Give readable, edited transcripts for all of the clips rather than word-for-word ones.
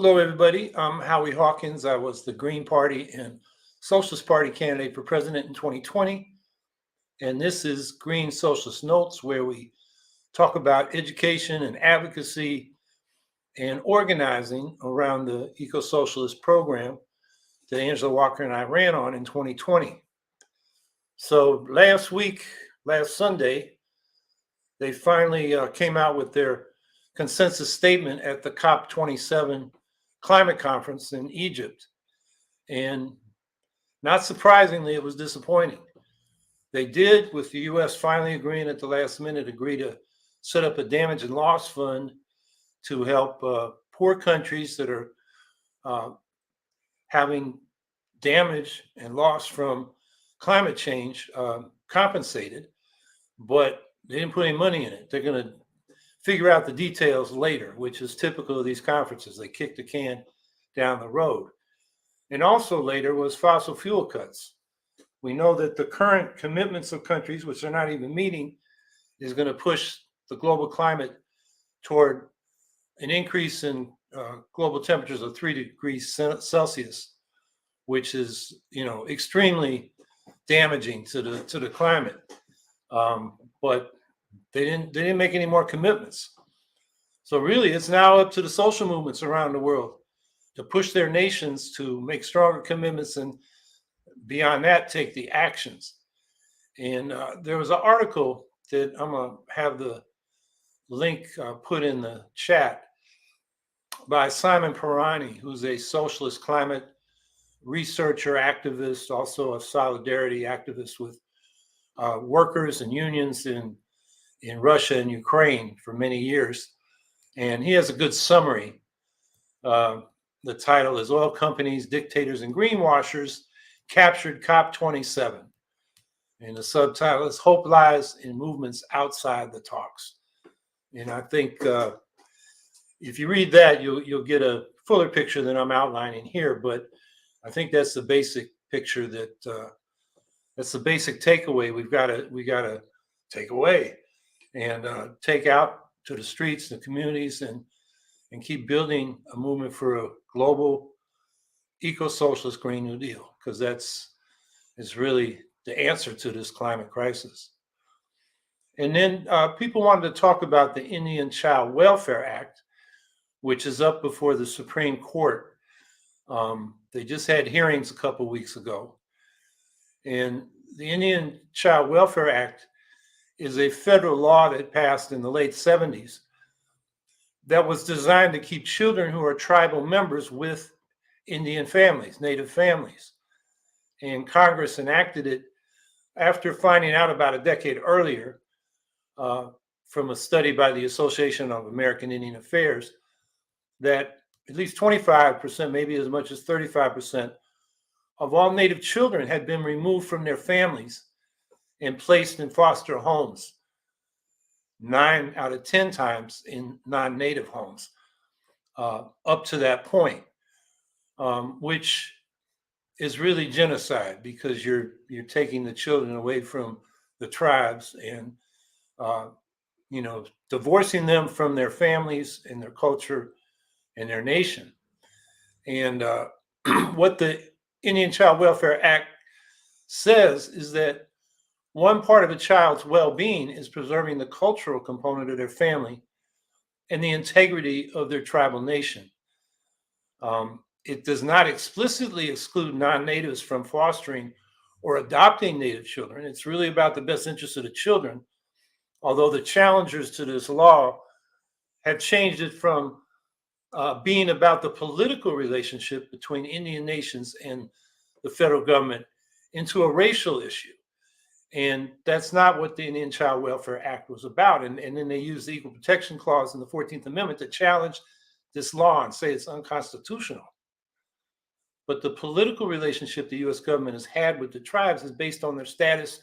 Hello, everybody. I'm Howie Hawkins. I was the Green Party and Socialist Party candidate for president in 2020. And this is Green Socialist Notes, where we talk about education and advocacy and organizing around the eco-socialist program that Angela Walker and I ran on in 2020. So last Sunday, they finally came out with their consensus statement at the COP27 climate conference in Egypt. And not surprisingly, it was disappointing. They did, with the US finally agreeing at the last minute, agree to set up a damage and loss fund to help poor countries that are having damage and loss from climate change compensated, but they didn't put any money in it. They're going to figure out the details later, which is typical of these conferences. They kick the can down the road. And also later was fossil fuel cuts. We know that the current commitments of countries, which they're not even meeting, is going to push the global climate toward an increase in global temperatures of 3 degrees Celsius, which is, extremely damaging to the climate. But they didn't make any more commitments. So really, it's now up to the social movements around the world to push their nations to make stronger commitments, and beyond that, take the actions. And there was an article that I'm going to have the link put in the chat by Simon Pirani, who's a socialist climate researcher, activist, also a solidarity activist with workers and unions in Russia and Ukraine for many years. And he has a good summary. The title is Oil Companies, Dictators, and Greenwashers Captured COP27. And the subtitle is Hope Lies in Movements Outside the Talks. And I think if you read that, you'll get a fuller picture than I'm outlining here. But I think that's the basic picture that's the basic takeaway we gotta take away and take out to the streets, the communities, and keep building a movement for a global eco-socialist Green New Deal, because is really the answer to this climate crisis. And then people wanted to talk about the Indian Child Welfare Act, which is up before the Supreme Court. They just had hearings a couple weeks ago. And the Indian Child Welfare Act is a federal law that passed in the late 70s that was designed to keep children who are tribal members with Indian families, Native families. And Congress enacted it after finding out about a decade earlier from a study by the Association of American Indian Affairs that at least 25%, maybe as much as 35% of all Native children had been removed from their families and placed in foster homes, 9 out of 10 times in non-Native homes, up to that point, which is really genocide, because you're taking the children away from the tribes and divorcing them from their families and their culture and their nation. And what the Indian Child Welfare Act says is that one part of a child's well-being is preserving the cultural component of their family and the integrity of their tribal nation. It does not explicitly exclude non-natives from fostering or adopting Native children. It's really about the best interest of the children, although the challengers to this law have changed it from being about the political relationship between Indian nations and the federal government into a racial issue. And that's not what the Indian Child Welfare Act was about. And then they use the Equal Protection Clause in the 14th Amendment to challenge this law and say it's unconstitutional. But the political relationship the US government has had with the tribes is based on their status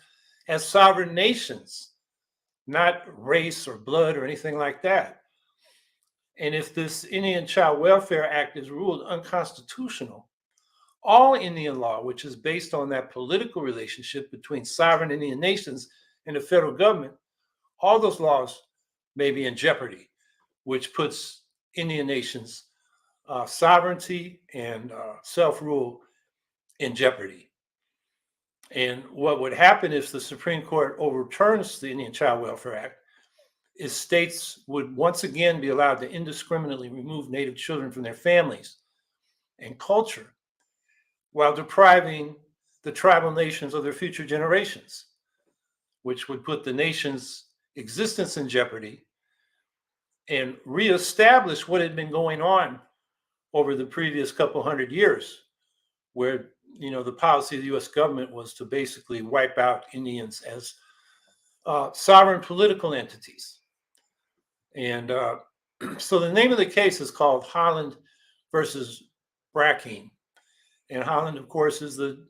as sovereign nations, not race or blood or anything like that. And if this Indian Child Welfare Act is ruled unconstitutional, all Indian law, which is based on that political relationship between sovereign Indian nations and the federal government, all those laws may be in jeopardy, which puts Indian nations sovereignty and self-rule in jeopardy. And what would happen if the Supreme Court overturns the Indian Child Welfare Act is states would once again be allowed to indiscriminately remove Native children from their families and culture while depriving the tribal nations of their future generations, which would put the nation's existence in jeopardy and reestablish what had been going on over the previous couple hundred years, where the policy of the U.S. government was to basically wipe out Indians as sovereign political entities. And so the name of the case is called Holland versus Brackeen. And Holland, of course, is the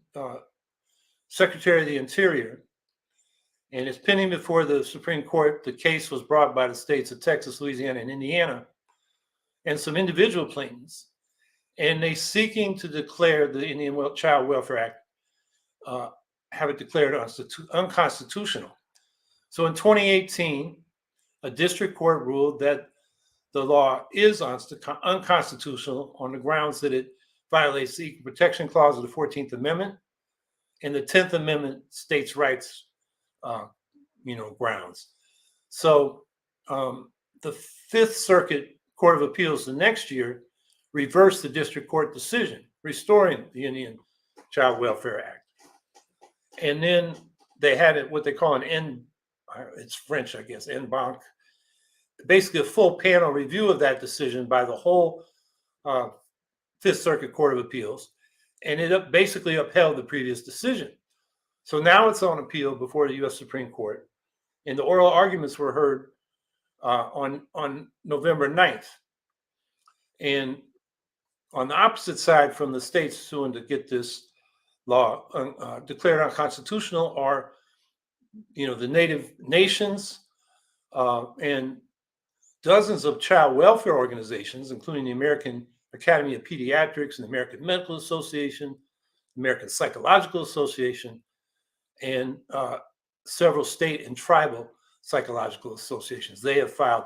Secretary of the Interior. And it's pending before the Supreme Court. The case was brought by the states of Texas, Louisiana, and Indiana, and some individual plaintiffs. And they seeking to declare the Indian Child Welfare Act, have it declared unconstitutional. So in 2018, a district court ruled that the law is unconstitutional on the grounds that it violates the Equal Protection Clause of the 14th Amendment and the 10th Amendment states' rights, grounds. So the Fifth Circuit Court of Appeals the next year reversed the district court decision, restoring the Indian Child Welfare Act. And then they had it, what they call it's French, I guess, en banc, basically a full panel review of that decision by the whole Fifth Circuit Court of Appeals, and it basically upheld the previous decision. So now it's on appeal before the U.S. Supreme Court, and the oral arguments were heard on November 9th. And on the opposite side from the states suing to get this law declared unconstitutional are, the Native nations and dozens of child welfare organizations, including the American Academy of Pediatrics and the American Medical Association, American Psychological Association, and several state and tribal psychological associations. They have filed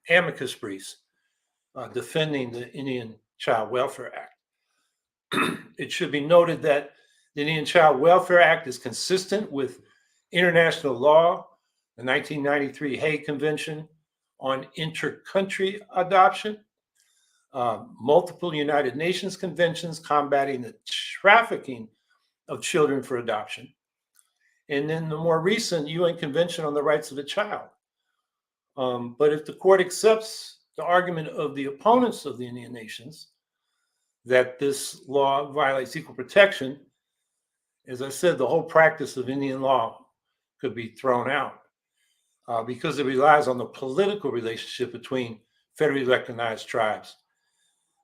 amicus briefs defending the Indian Child Welfare Act. It should be noted that the Indian Child Welfare Act is consistent with international law, the 1993 Hague Convention on Inter-Country Adoption, multiple United Nations conventions combating the trafficking of children for adoption, and then the more recent UN Convention on the Rights of the Child. But if the court accepts the argument of the opponents of the Indian nations that this law violates equal protection, as I said, the whole practice of Indian law could be thrown out because it relies on the political relationship between federally recognized tribes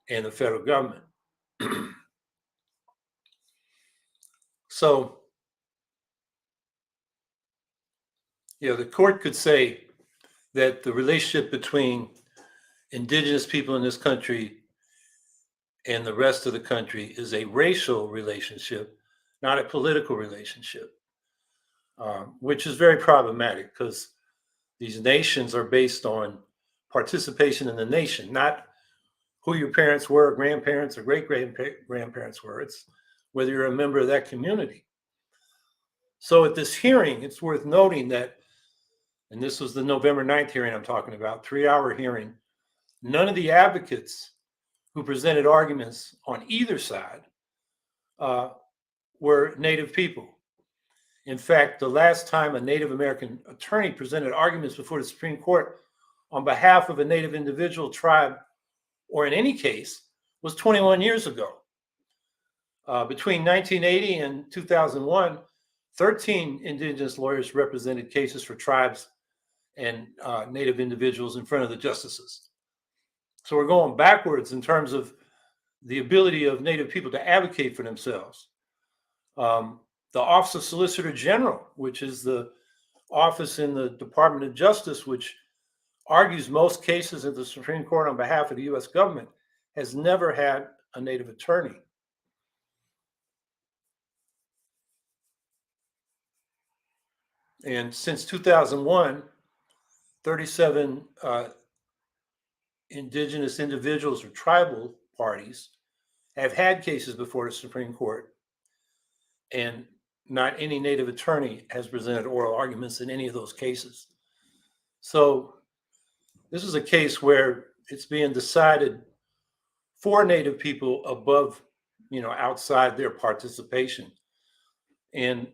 and the federal government. So, the court could say that the relationship between indigenous people in this country and the rest of the country is a racial relationship, not a political relationship, which is very problematic because these nations are based on participation in the nation, not who your parents were, grandparents, or great-grandparents were. It's whether you're a member of that community. So at this hearing, it's worth noting that, and this was the November 9th hearing I'm talking about, 3-hour hearing, none of the advocates who presented arguments on either side were Native people. In fact, the last time a Native American attorney presented arguments before the Supreme Court on behalf of a Native individual tribe, or in any case, was 21 years ago. Between 1980 and 2001, 13 indigenous lawyers represented cases for tribes and Native individuals in front of the justices. So we're going backwards in terms of the ability of Native people to advocate for themselves. The Office of Solicitor General, which is the office in the Department of Justice, which argues most cases at the Supreme Court on behalf of the U.S. government, has never had a Native attorney. And since 2001, 37 indigenous individuals or tribal parties have had cases before the Supreme Court, and not any Native attorney has presented oral arguments in any of those cases. So this is a case where it's being decided for Native people above, outside their participation. And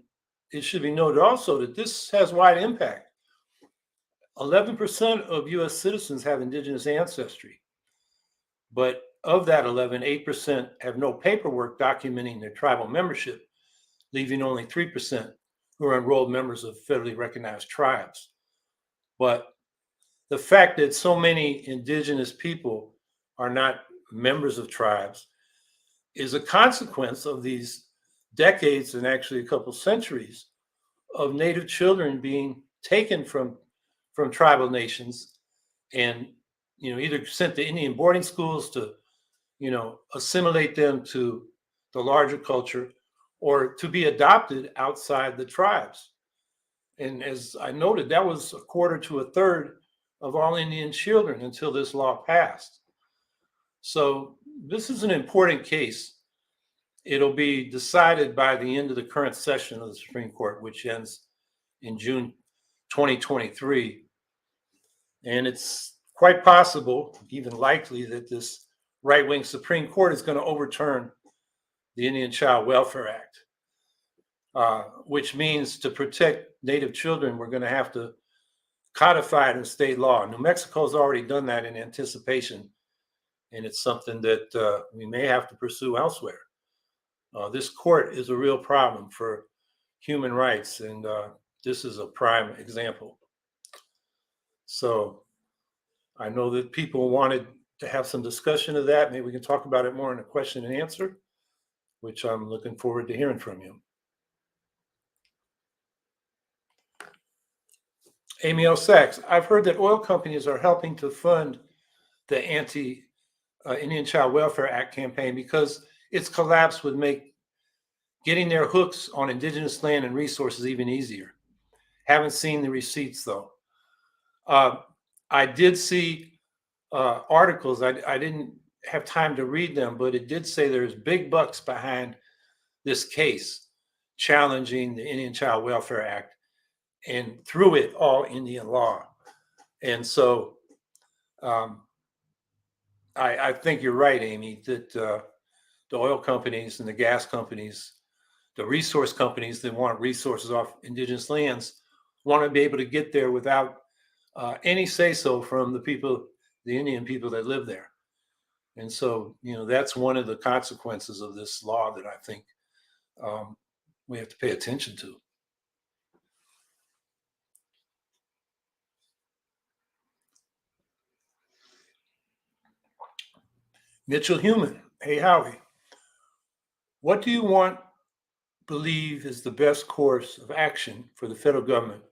it should be noted also that this has wide impact. 11% of US citizens have indigenous ancestry, but of that 11, 8% have no paperwork documenting their tribal membership, leaving only 3% who are enrolled members of federally recognized tribes. But the fact that so many indigenous people are not members of tribes is a consequence of these decades and actually a couple centuries of Native children being taken from tribal nations and either sent to Indian boarding schools to assimilate them to the larger culture or to be adopted outside the tribes. And as I noted, that was a quarter to a third of all Indian children until this law passed. So this is an important case. It'll be decided by the end of the current session of the Supreme Court, which ends in June 2023. And it's quite possible, even likely, that this right-wing Supreme Court is going to overturn the Indian Child Welfare Act, which means to protect Native children, we're going to have to codify it in state law. New Mexico's already done that in anticipation, and it's something that we may have to pursue elsewhere. This court is a real problem for human rights, and this is a prime example. So I know that people wanted to have some discussion of that. Maybe we can talk about it more in a question and answer, which I'm looking forward to hearing from you. Amy L. Sachs, I've heard that oil companies are helping to fund the anti-Indian Child Welfare Act campaign because its collapse would make getting their hooks on indigenous land and resources even easier. Haven't seen the receipts, though. I did see articles. I didn't have time to read them, but it did say there's big bucks behind this case challenging the Indian Child Welfare Act, and through it, all Indian law. And so I think you're right, Amy, that the oil companies and the gas companies, the resource companies that want resources off indigenous lands, want to be able to get there without any say-so from the people, the Indian people that live there. And so, that's one of the consequences of this law that I think we have to pay attention to. Mitchell Human, hey Howie, what do you believe is the best course of action for the federal government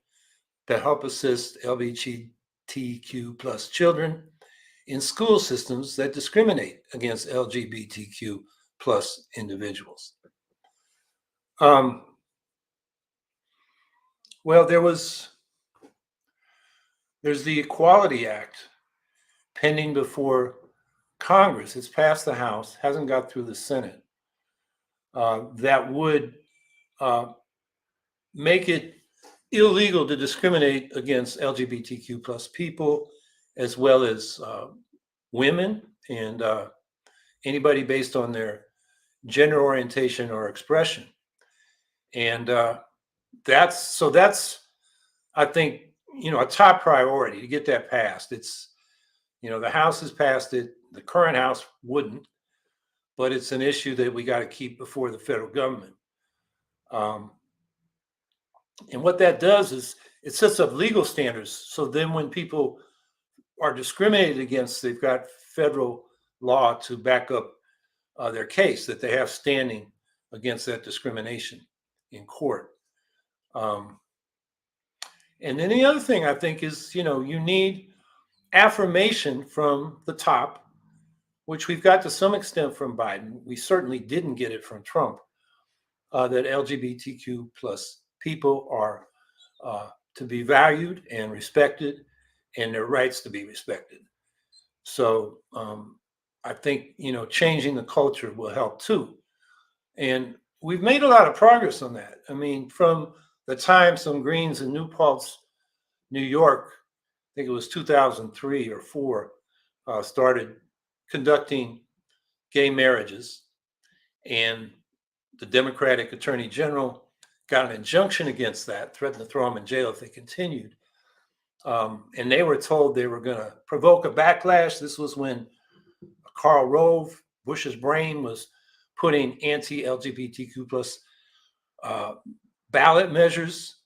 to help assist LGBTQ plus children in school systems that discriminate against LGBTQ plus individuals? Well, there's the Equality Act pending before Congress. It's passed the House, hasn't got through the Senate. That would make it illegal to discriminate against LGBTQ plus people, as well as women and anybody based on their gender orientation or expression. And that's I think a top priority to get that passed. It's the House has passed it, the current House wouldn't, but it's an issue that we got to keep before the federal government. And what that does is it sets up legal standards. So then when people are discriminated against, they've got federal law to back up their case, that they have standing against that discrimination in court. And then the other thing I think is, you need affirmation from the top, which we've got to some extent from Biden. We certainly didn't get it from Trump, that LGBTQ plus people are to be valued and respected, and their rights to be respected. So I think, changing the culture will help too. And we've made a lot of progress on that. I mean, from the time some Greens in New Paltz, New York, I think it was 2003 or four, started conducting gay marriages, and the Democratic Attorney General got an injunction against that, threatened to throw them in jail if they continued. And they were told they were going to provoke a backlash. This was when Karl Rove, Bush's brain, was putting anti-LGBTQ plus ballot measures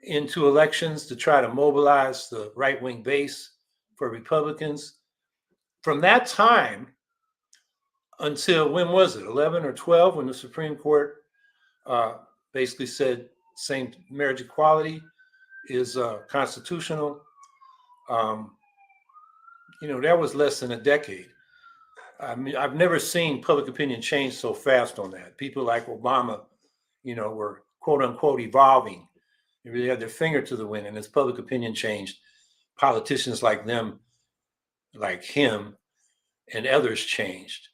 into elections to try to mobilize the right-wing base for Republicans. From that time until, when was it, 11 or 12, when the Supreme Court basically said same marriage equality is constitutional. That was less than a decade. I mean, I've never seen public opinion change so fast on that. People like Obama, were quote unquote evolving. They really had their finger to the wind, and as public opinion changed, politicians like them, like him, and others changed.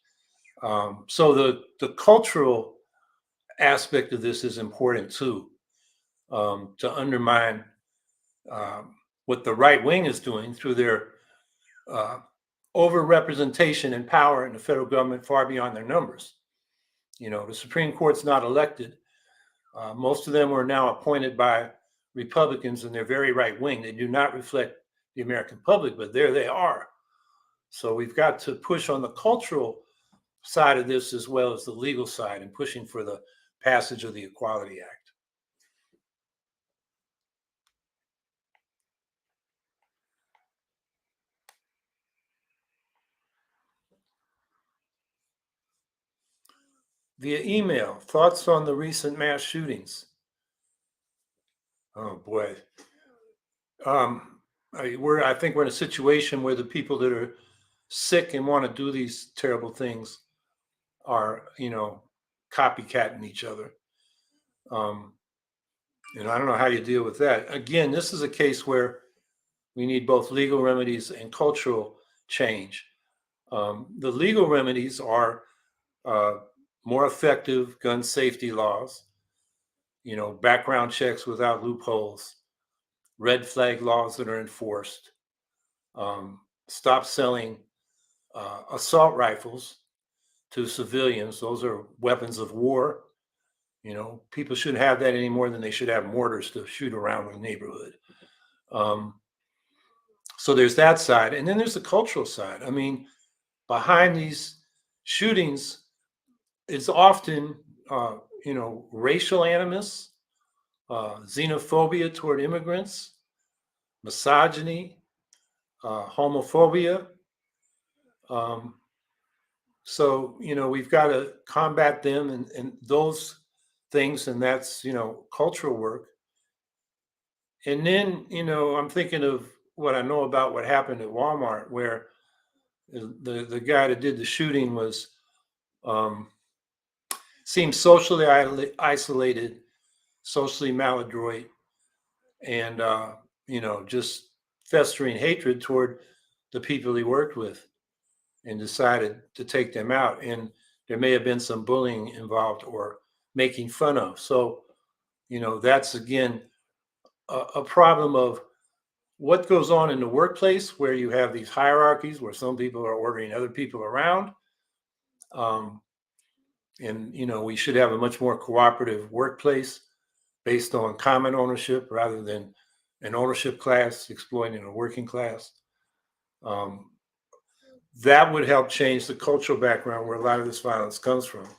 So the cultural aspect of this is important too, to undermine what the right wing is doing through their overrepresentation and power in the federal government far beyond their numbers. The Supreme Court's not elected. Most of them are now appointed by Republicans, and they're very right wing. They do not reflect the American public, but there they are. So we've got to push on the cultural side of this as well as the legal side, and pushing for the passage of the Equality Act. Via email, thoughts on the recent mass shootings? Oh boy. I think we're in a situation where the people that are sick and want to do these terrible things are, copycatting each other. I don't know how you deal with that. Again, this is a case where we need both legal remedies and cultural change. The legal remedies are more effective gun safety laws, background checks without loopholes, red flag laws that are enforced, stop selling assault rifles to civilians. Those are weapons of war. People shouldn't have that any more than they should have mortars to shoot around the neighborhood. So there's that side. And then there's the cultural side. I mean, behind these shootings is often, racial animus, xenophobia toward immigrants, misogyny, homophobia. So, we've got to combat them and those things, and that's, cultural work. And then, I'm thinking of what I know about what happened at Walmart, where the guy that did the shooting was seemed socially isolated, socially maladroit, and just festering hatred toward the people he worked with, and decided to take them out. And there may have been some bullying involved or making fun of. So, that's again a problem of what goes on in the workplace, where you have these hierarchies where some people are ordering other people around. And, we should have a much more cooperative workplace based on common ownership rather than an ownership class exploiting a working class. That would help change the cultural background where a lot of this violence comes from.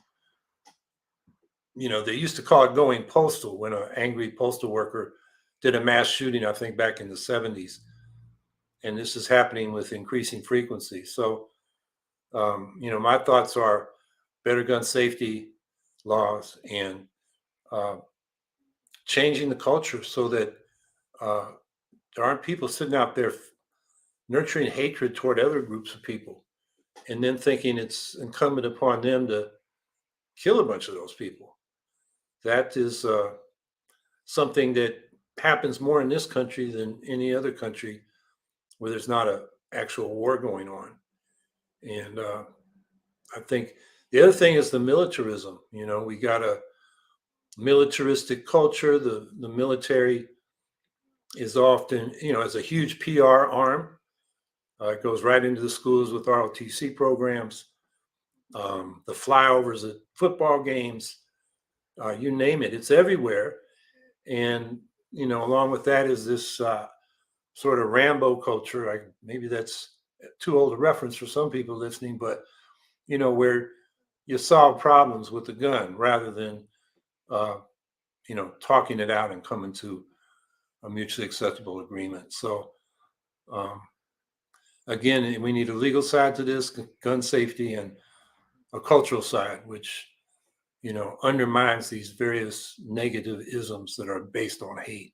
They used to call it going postal when an angry postal worker did a mass shooting, I think back in the 70s. And this is happening with increasing frequency. So, my thoughts are better gun safety laws and changing the culture so that there aren't people sitting out there nurturing hatred toward other groups of people and then thinking it's incumbent upon them to kill a bunch of those people. That is something that happens more in this country than any other country where there's not an actual war going on. And I think the other thing is the militarism. We got a militaristic culture. The military is often, has a huge PR arm. It goes right into the schools with ROTC programs, the flyovers at football games, you name it, it's everywhere. And, along with that is this sort of Rambo culture. Maybe that's too old a reference for some people listening, but, where you solve problems with a gun rather than, uh, talking it out and coming to a mutually acceptable agreement. So, um, again, we need a legal side to this, gun safety, and a cultural side, which undermines these various negative isms that are based on hate.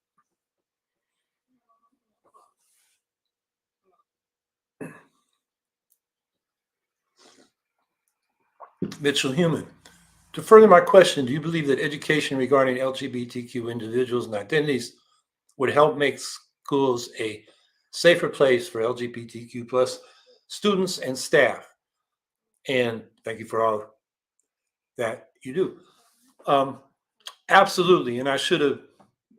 Mitchell Human. To further my question, do you believe that education regarding LGBTQ individuals and identities would help make schools a safer place for LGBTQ plus students and staff? And thank you for all that you do. Um, Absolutely, and I should have,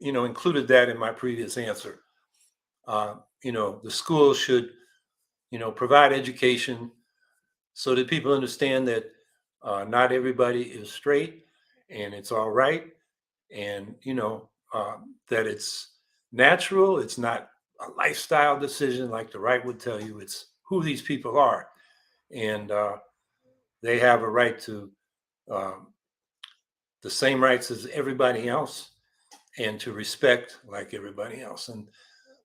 included that in my previous answer. The school should, provide education so that people understand that not everybody is straight, and it's all right, and that it's natural. It's not a lifestyle decision like the right would tell you. It's who these people are, and they have a right to um, the same rights as everybody else, and to respect like everybody else. And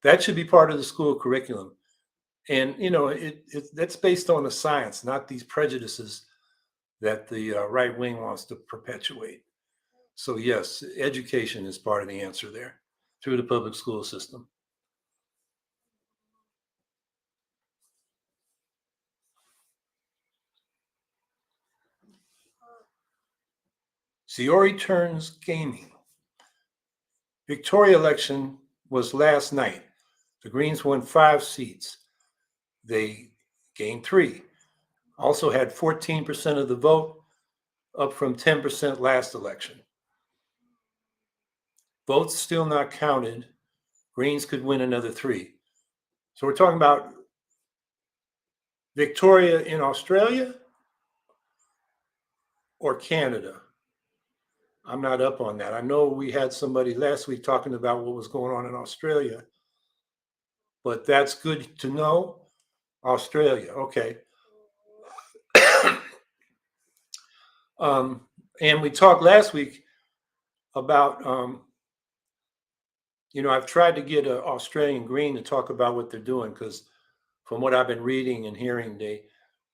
that should be part of the school curriculum. And that's based on the science, not these prejudices that the right wing wants to perpetuate. So yes, education is part of the answer there through the public school system. Ziori turns gaming. Victoria election was last night. The Greens won 5 seats. They gained 3. Also had 14% of the vote, up from 10% last election. Votes still not counted. Greens could win another 3. So we're talking about Victoria in Australia or Canada. I'm not up on that. I know we had somebody last week talking about what was going on in Australia, but that's good to know. Australia, okay. um, and we talked last week about, I've tried to get an Australian Green to talk about what they're doing, because from what I've been reading and hearing,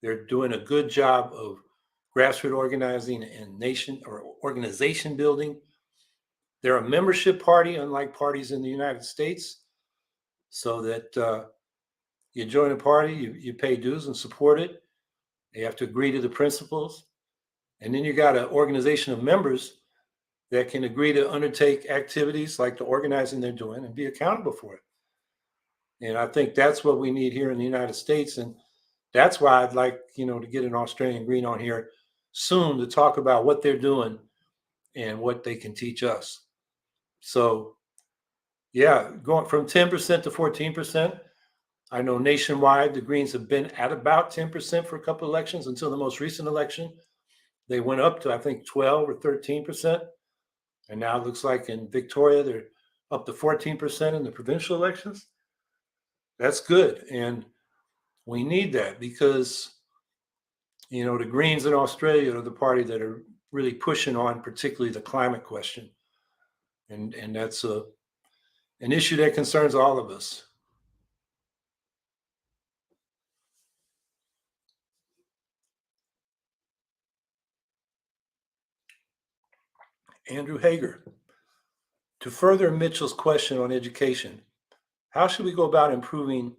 they're doing a good job of grassroots organizing and nation or organization building. They're a membership party, unlike parties in the United States, so that you join a party, you pay dues and support it. You have to agree to the principles. And then you got an organization of members that can agree to undertake activities like the organizing they're doing and be accountable for it. And I think that's what we need here in the United States. And that's why I'd like, to get an Australian Green on here soon to talk about what they're doing and what they can teach us. So, yeah, going from 10% to 14%. I know nationwide, the Greens have been at about 10% for a couple of elections until the most recent election. They went up to, I think, 12 or 13%. And now it looks like in Victoria, they're up to 14% in the provincial elections. That's good. And we need that because, the Greens in Australia are the party that are really pushing on, particularly the climate question. And that's an issue that concerns all of us. Andrew Hager. To further Mitchell's question on education, how should we go about improving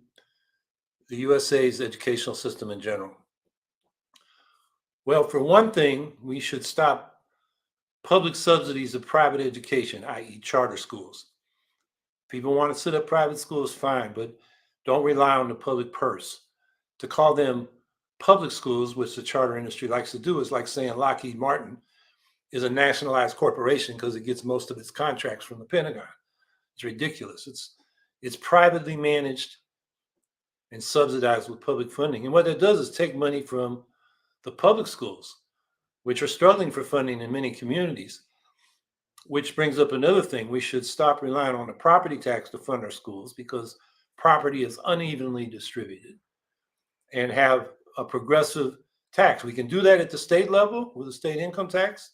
the USA's educational system in general? Well, for one thing, we should stop public subsidies of private education, i.e., charter schools. People want to set up private schools, fine, but don't rely on the public purse. To call them public schools, which the charter industry likes to do, is like saying Lockheed Martin is a nationalized corporation because it gets most of its contracts from the Pentagon. It's ridiculous. It's privately managed and subsidized with public funding. And what that does is take money from the public schools, which are struggling for funding in many communities, which brings up another thing. We should stop relying on the property tax to fund our schools because property is unevenly distributed, and have a progressive tax. We can do that at the state level with a state income tax.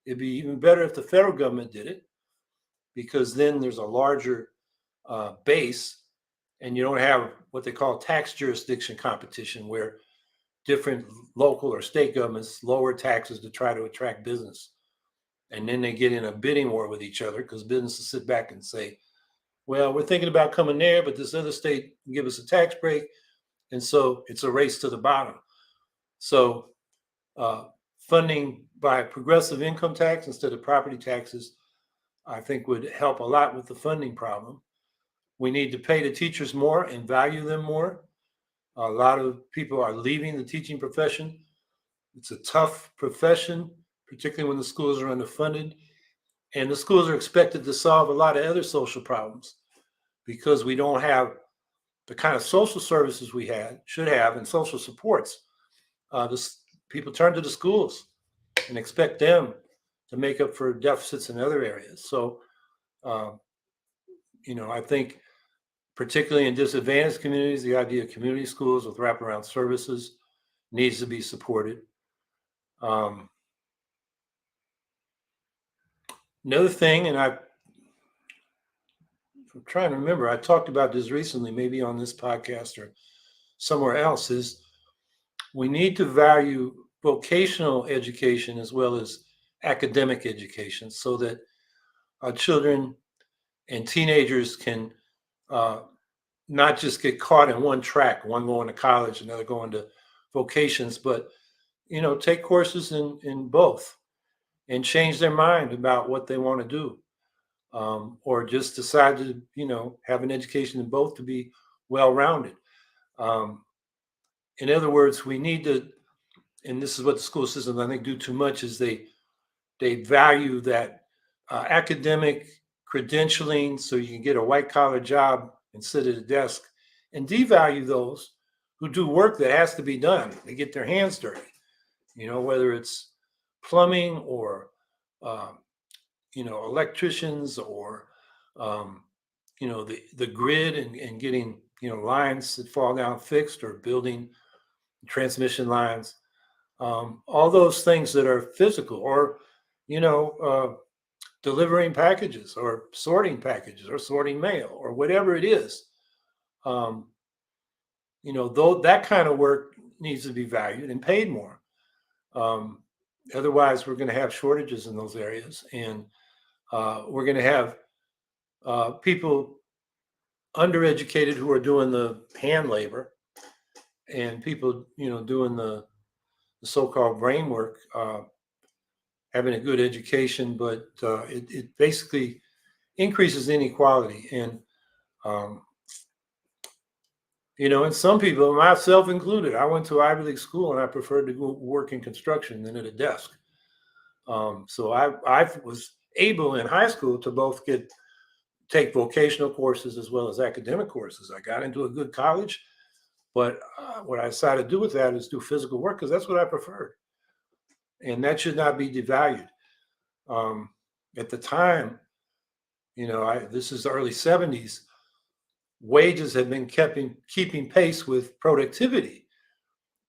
It'd be even better if the federal government did it, because then there's a larger base, and you don't have what they call tax jurisdiction competition, where different local or state governments lower taxes to try to attract business. And then they get in a bidding war with each other because businesses sit back and say, well, we're thinking about coming there, but this other state can give us a tax break. And so it's a race to the bottom. So funding by progressive income tax instead of property taxes, I think, would help a lot with the funding problem. We need to pay the teachers more and value them more. A lot of people are leaving the teaching profession. It's a tough profession, particularly when the schools are underfunded. And the schools are expected to solve a lot of other social problems because we don't have the kind of social services we should have, and social supports. People turn to the schools and expect them to make up for deficits in other areas. So, I think particularly in disadvantaged communities, the idea of community schools with wraparound services needs to be supported. Another thing, and I'm trying to remember, I talked about this recently, maybe on this podcast or somewhere else, is we need to value vocational education as well as academic education so that our children and teenagers can not just get caught in one track, one going to college, another going to vocations, but take courses in both and change their mind about what they want to do, or just decide to have an education in both to be well-rounded. In other words, we need to, and this is what the school systems I think do too much, is they value that academic credentialing so you can get a white collar job and sit at a desk, and devalue those who do work that has to be done. They get their hands dirty, whether it's plumbing or electricians or the grid and getting lines that fall down fixed, or building transmission lines, all those things that are physical, or delivering packages or sorting mail or whatever it is. Though that kind of work needs to be valued and paid more. Otherwise, we're going to have shortages in those areas, and we're going to have people undereducated who are doing the hand labor, and people doing the so-called brain work, having a good education, but it basically increases inequality. And and some people, myself included, I went to Ivy League school and I preferred to go work in construction than at a desk. So I was able in high school to both take vocational courses as well as academic courses. I got into a good college, but what I decided to do with that is do physical work because that's what I preferred. And that should not be devalued. At the time, this is the early 70s, wages had been keeping pace with productivity.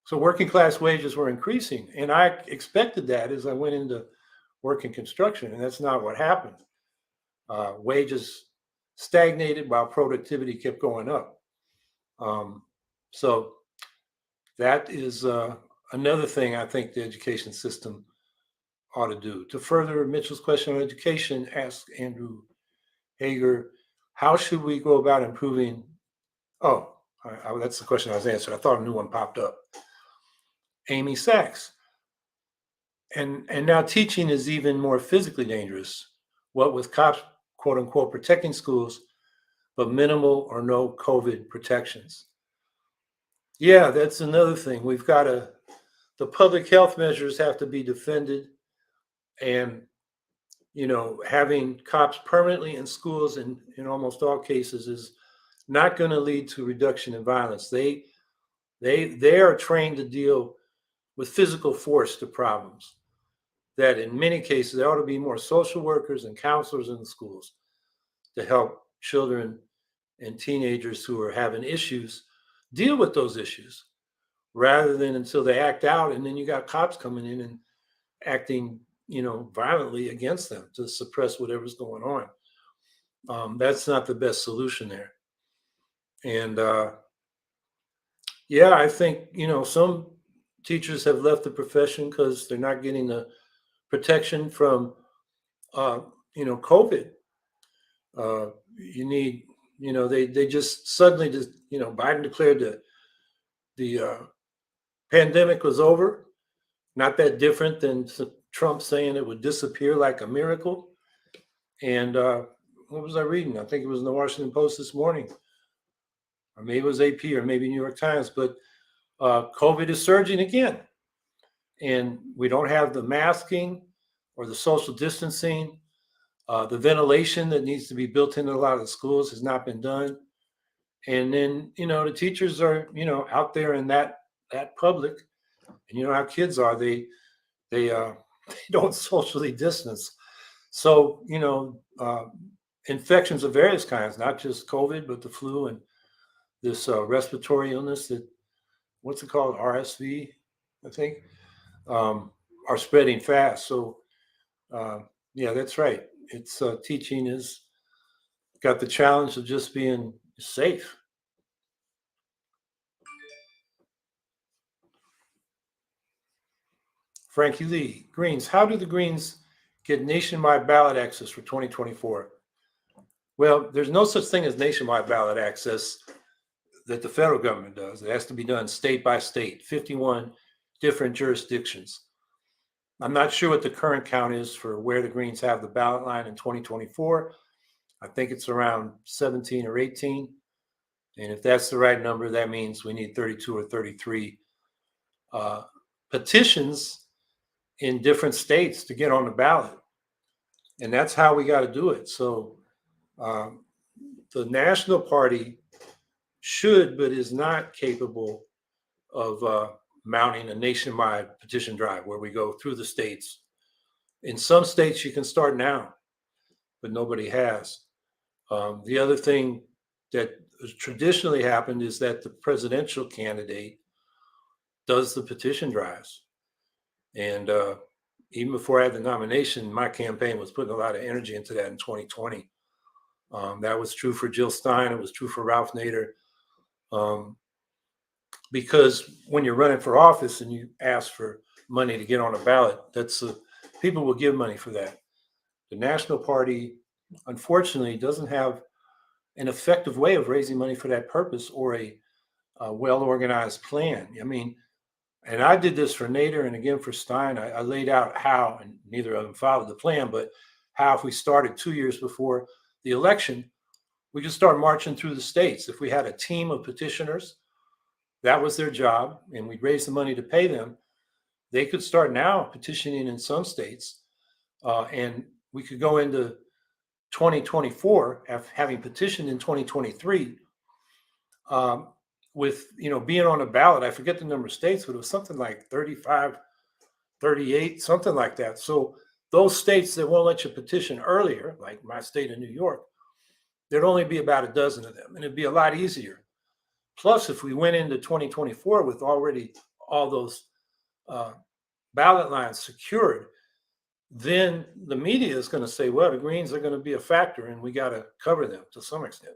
So working class wages were increasing. And I expected that as I went into work in construction, and that's not what happened. Wages stagnated while productivity kept going up. So that is another thing I think the education system ought to do. To further Mitchell's question on education, ask Andrew Hager, how should we go about improving? Oh, that's the question I was answering. I thought a new one popped up. Amy Sachs. And now teaching is even more physically dangerous. What with cops, quote unquote, protecting schools, but minimal or no COVID protections. Yeah, that's another thing. The public health measures have to be defended, and having cops permanently in schools in almost all cases is not going to lead to reduction in violence. They are trained to deal with physical force to problems. That in many cases there ought to be more social workers and counselors in the schools to help children and teenagers who are having issues deal with those issues rather than until they act out and then you got cops coming in and acting violently against them to suppress whatever's going on. That's not the best solution there. And yeah, I think some teachers have left the profession because they're not getting the protection from uh, COVID. You need, they just suddenly just, Biden declared the pandemic was over. Not that different than Trump saying it would disappear like a miracle. And what was I reading? I think it was in the Washington Post this morning, or maybe it was AP, or maybe New York Times. But COVID is surging again, and we don't have the masking or the social distancing. The ventilation that needs to be built into a lot of the schools has not been done. And then the teachers are out there in that public, and you know how kids are. They they don't socially distance. So infections of various kinds, not just COVID, but the flu and this respiratory illness that what's it called, RSV, I think, um, are spreading fast. So yeah, that's right. It's teaching is got the challenge of just being safe. Frankie Lee, Greens. How do the Greens get nationwide ballot access for 2024? Well, there's no such thing as nationwide ballot access that the federal government does. It has to be done state by state, 51 different jurisdictions. I'm not sure what the current count is for where the Greens have the ballot line in 2024. I think it's around 17 or 18. And if that's the right number, that means we need 32 or 33 petitions in different states to get on the ballot. And that's how we got to do it. So the National Party should, but is not capable of mounting a nationwide petition drive where we go through the states. In some states, you can start now, but nobody has. The other thing that has traditionally happened is that the presidential candidate does the petition drives. And even before I had the nomination, my campaign was putting a lot of energy into that in 2020. That was true for Jill Stein. It was true for Ralph Nader. Because when you're running for office and you ask for money to get on a ballot, people will give money for that. The National Party, unfortunately, doesn't have an effective way of raising money for that purpose or a well-organized plan. I mean, and I did this for Nader and again for Stein. I laid out how, and neither of them followed the plan, but how if we started 2 years before the election, we could start marching through the states. If we had a team of petitioners, that was their job, and we'd raise the money to pay them, they could start now petitioning in some states, and we could go into 2024 having petitioned in 2023 with being on a ballot. I forget the number of states, but it was something like 35, 38, something like that. So those states that won't let you petition earlier, like my state of New York, there'd only be about a dozen of them, and it'd be a lot easier. Plus, if we went into 2024 with already all those ballot lines secured, then the media is going to say, well, the Greens are going to be a factor and we got to cover them to some extent.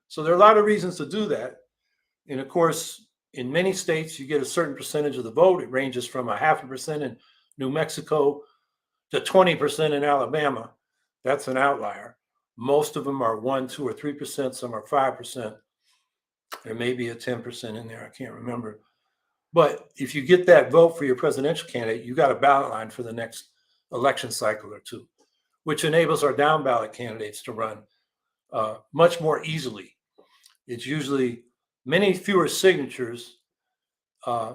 So there are a lot of reasons to do that. And of course, in many states, you get a certain percentage of the vote. It ranges from 0.5% in New Mexico to 20% in Alabama. That's an outlier. Most of them are 1, 2, or 3%. Some are 5%. There may be a 10% in there. I can't remember. But if you get that vote for your presidential candidate, you got a ballot line for the next election cycle or two, which enables our down ballot candidates to run much more easily. It's usually many fewer signatures uh,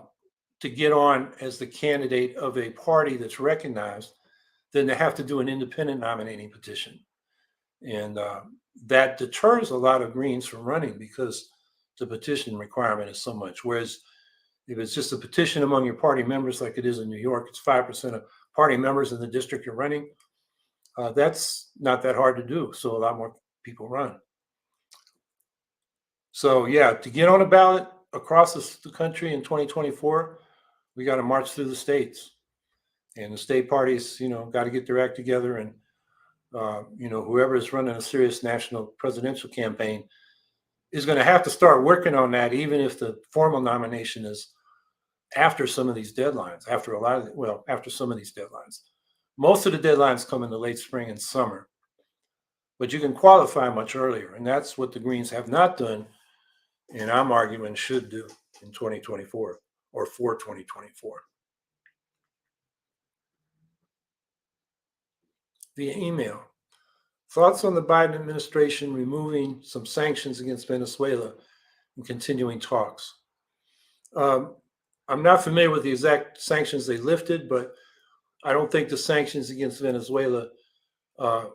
to get on as the candidate of a party that's recognized than to have to do an independent nominating petition. And that deters a lot of Greens from running because the petition requirement is so much. Whereas if it's just a petition among your party members, like it is in New York, it's 5% of party members in the district you're running. That's not that hard to do. So a lot more people run. So yeah, to get on a ballot across the country in 2024, we got to march through the states, and the state parties, got to get their act together. And whoever is running a serious national presidential campaign is going to have to start working on that, even if the formal nomination is after some of these deadlines. After some of these deadlines, most of the deadlines come in the late spring and summer, but you can qualify much earlier, and that's what the Greens have not done, and I'm arguing should do in 2024 or for 2024. Via email. Thoughts on the Biden administration removing some sanctions against Venezuela and continuing talks? I'm not familiar with the exact sanctions they lifted, but I don't think the sanctions against Venezuela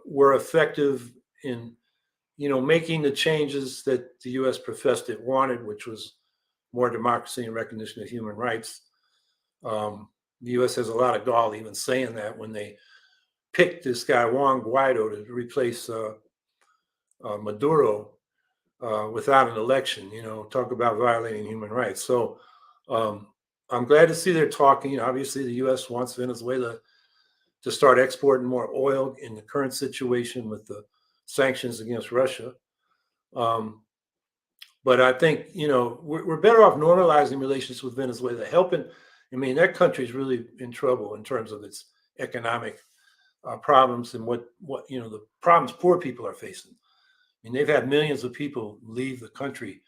were effective in, making the changes that the U.S. professed it wanted, which was more democracy and recognition of human rights. The U.S. has a lot of gall even saying that when they picked this guy Juan Guaido to replace Maduro without an election. Talk about violating human rights. So I'm glad to see they're talking. Obviously, the U.S. wants Venezuela to start exporting more oil in the current situation with the sanctions against Russia. But I think, we're better off normalizing relations with Venezuela, helping. I mean, that country's really in trouble in terms of its economic problems and what the problems poor people are facing. I mean, they've had millions of people leave the country,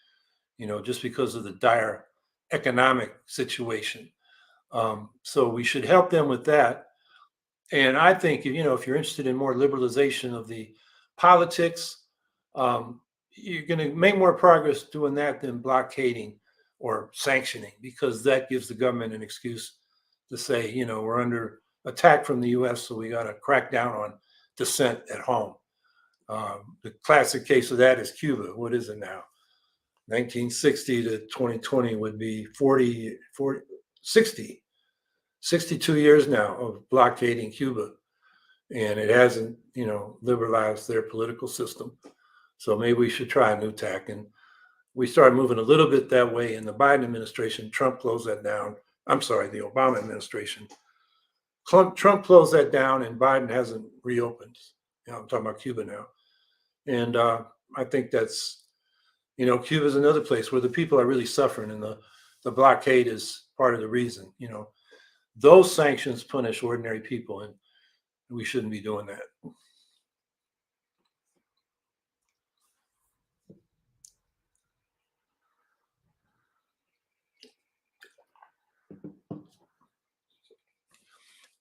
just because of the dire economic situation. So we should help them with that. And I think, if you're interested in more liberalization of the politics, you're going to make more progress doing that than blockading or sanctioning, because that gives the government an excuse to say, we're under attack from the U.S., so we got to crack down on dissent at home. The classic case of that is Cuba. What is it now? 1960 to 2020 would be 62 years now of blockading Cuba. And it hasn't, liberalized their political system. So maybe we should try a new tack. And we started moving a little bit that way in the Biden administration. Trump closed that down. I'm sorry, the Obama administration. Trump closed that down, and Biden hasn't reopened. I'm talking about Cuba now. And I think that's, Cuba is another place where the people are really suffering, and the blockade is part of the reason. Those sanctions punish ordinary people, and we shouldn't be doing that.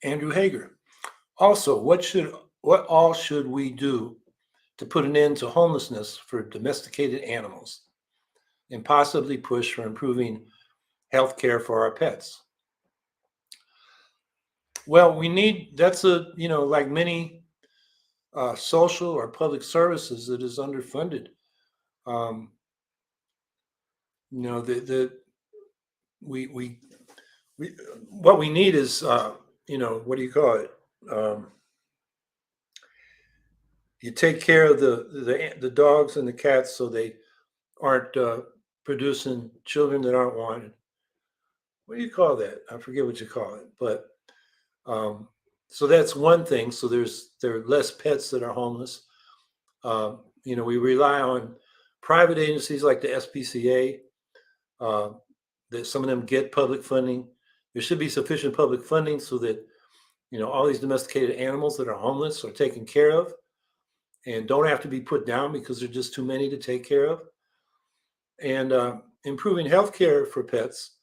Andrew Hager. Also, what all should we do to put an end to homelessness for domesticated animals and possibly push for improving health care for our pets? Well, that's like many social or public services that is underfunded. We what we need is what do you call it? You take care of the dogs and the cats so they aren't producing children that aren't wanted. What do you call that? I forget what you call it, but so that's one thing. So there are less pets that are homeless. We rely on private agencies like the SPCA. That some of them get public funding. There should be sufficient public funding so that all these domesticated animals that are homeless are taken care of and don't have to be put down because there's just too many to take care of. And improving healthcare for pets.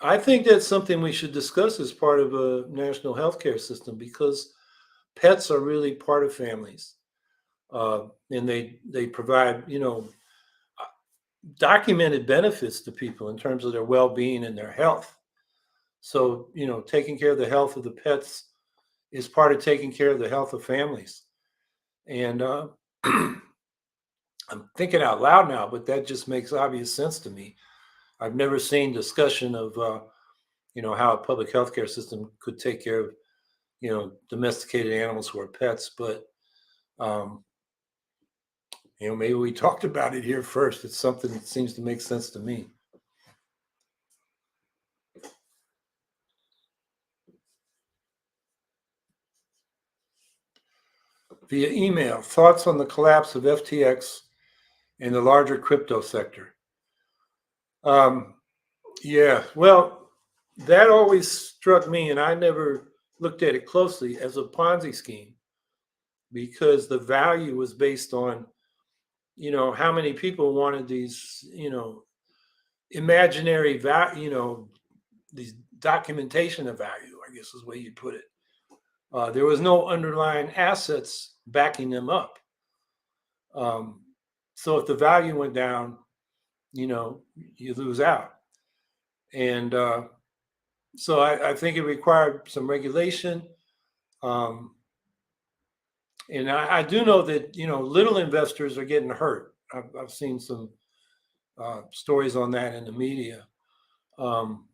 I think that's something we should discuss as part of a national healthcare system, because pets are really part of families, and they provide. documented benefits to people in terms of their well-being and their health. So, taking care of the health of the pets is part of taking care of the health of families. And I'm thinking out loud now, but that just makes obvious sense to me. I've never seen discussion of, how a public healthcare system could take care of, domesticated animals who are pets. But, um, maybe we talked about it here first. It's something that seems to make sense to me. Via email, thoughts on the collapse of FTX and the larger crypto sector. Yeah, well, that always struck me, and I never looked at it closely as a Ponzi scheme because the value was based on, how many people wanted these, imaginary value, these documentation of value, I guess is the way you put it. There was no underlying assets backing them up. Um, so if the value went down, you lose out. And so I think it required some regulation. Um, and I do know that, little investors are getting hurt. I've seen some stories on that in the media. Um,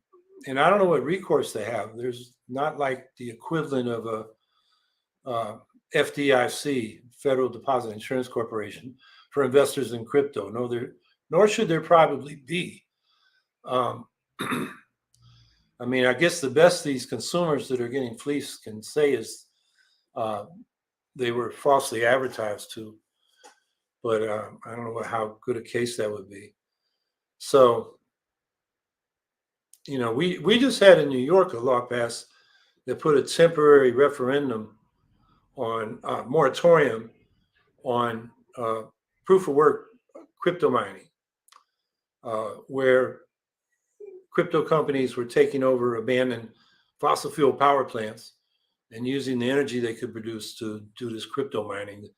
and I don't know what recourse they have. There's not like the equivalent of a FDIC, Federal Deposit Insurance Corporation, for investors in crypto. No, nor should there probably be. Um, I mean, I guess the best these consumers that are getting fleeced can say is uh, they were falsely advertised to, but I don't know how good a case that would be. So, we just had in New York a law passed that put a temporary referendum on moratorium on proof of work crypto mining, where crypto companies were taking over abandoned fossil fuel power plants and using the energy they could produce to do this crypto mining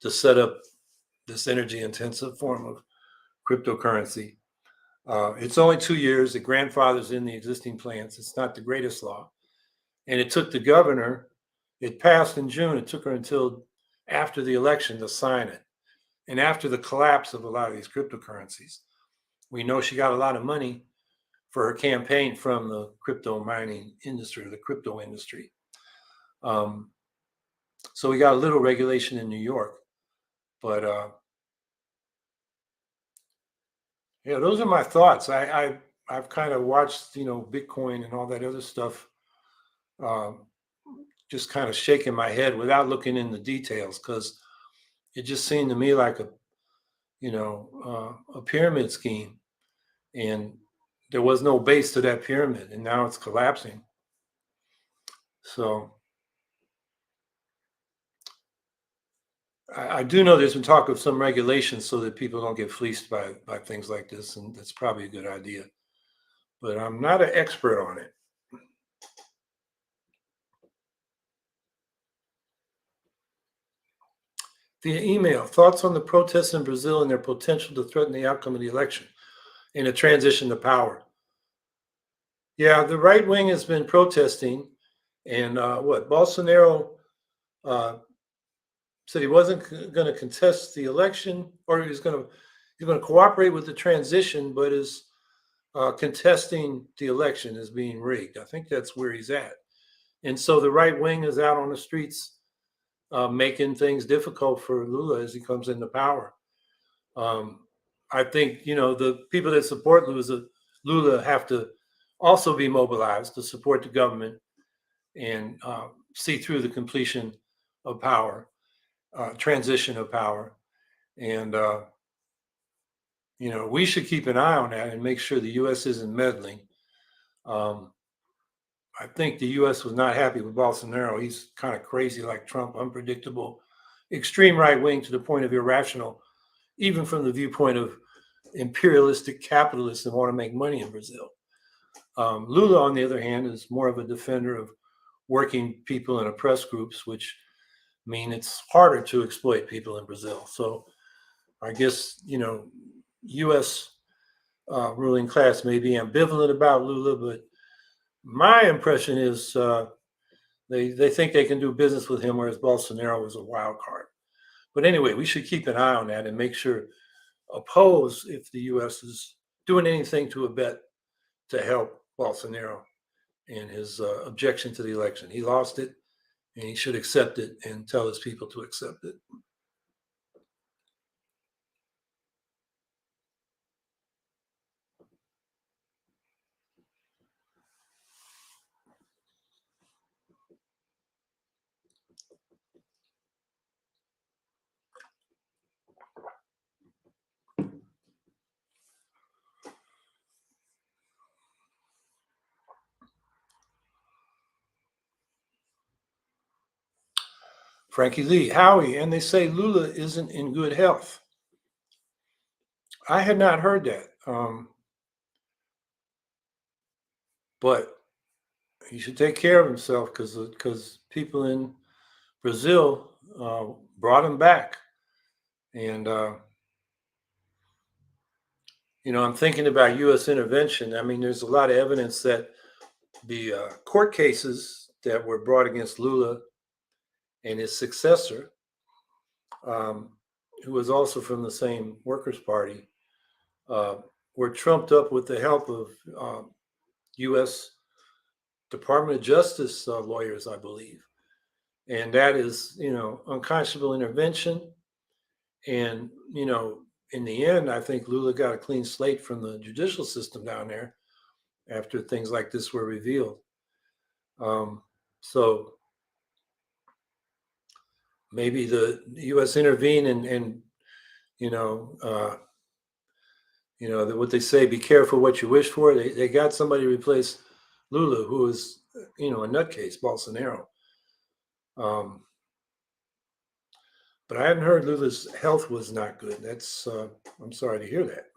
to set up this energy intensive form of cryptocurrency. It's only 2 years. It grandfathers in the existing plants. It's not the greatest law. And it took the governor, it passed in June. It took her until after the election to sign it. And after the collapse of a lot of these cryptocurrencies, we know she got a lot of money for her campaign from the crypto mining industry, or the crypto industry. So we got a little regulation in New York, but yeah, those are my thoughts. I've kind of watched, Bitcoin and all that other stuff, just kind of shaking my head without looking in the details because it just seemed to me like a pyramid scheme, and there was no base to that pyramid, and now it's collapsing. So I do know there's been talk of some regulations so that people don't get fleeced by things like this, and that's probably a good idea. But I'm not an expert on it. Via email, thoughts on the protests in Brazil and their potential to threaten the outcome of the election and a transition to power. Yeah, the right wing has been protesting, and what Bolsonaro uh, said he wasn't going to contest the election, or he's going to cooperate with the transition, but is contesting the election as being rigged. I think that's where he's at, and so the right wing is out on the streets making things difficult for Lula as he comes into power. I think the people that support Lula have to also be mobilized to support the government and see through the completion of power, transition of power, and we should keep an eye on that and make sure the U.S. isn't meddling. Um, I think the U.S. was not happy with Bolsonaro. He's kind of crazy like Trump, unpredictable, extreme right wing to the point of irrational, even from the viewpoint of imperialistic capitalists that want to make money in Brazil. Lula, on the other hand, is more of a defender of working people and oppressed groups, which mean it's harder to exploit people in Brazil. So I guess, U.S. Ruling class may be ambivalent about Lula, but my impression is they think they can do business with him, whereas Bolsonaro is a wild card. But anyway, we should keep an eye on that and make sure oppose if the U.S. is doing anything to abet to help Bolsonaro in his objection to the election. He lost it, and he should accept it and tell his people to accept it. Frankie Lee, Howie, and they say Lula isn't in good health. I had not heard that, but he should take care of himself because people in Brazil brought him back, and I'm thinking about U.S. intervention. I mean, there's a lot of evidence that the court cases that were brought against Lula and his successor, who was also from the same Workers' Party, were trumped up with the help of U.S. Department of Justice lawyers, I believe. And that is, unconscionable intervention. And, in the end, I think Lula got a clean slate from the judicial system down there after things like this were revealed. So maybe the U.S. intervene and what they say, be careful what you wish for. They got somebody to replace Lula, who is, a nutcase, Bolsonaro. But I hadn't heard Lula's health was not good. That's I'm sorry to hear that.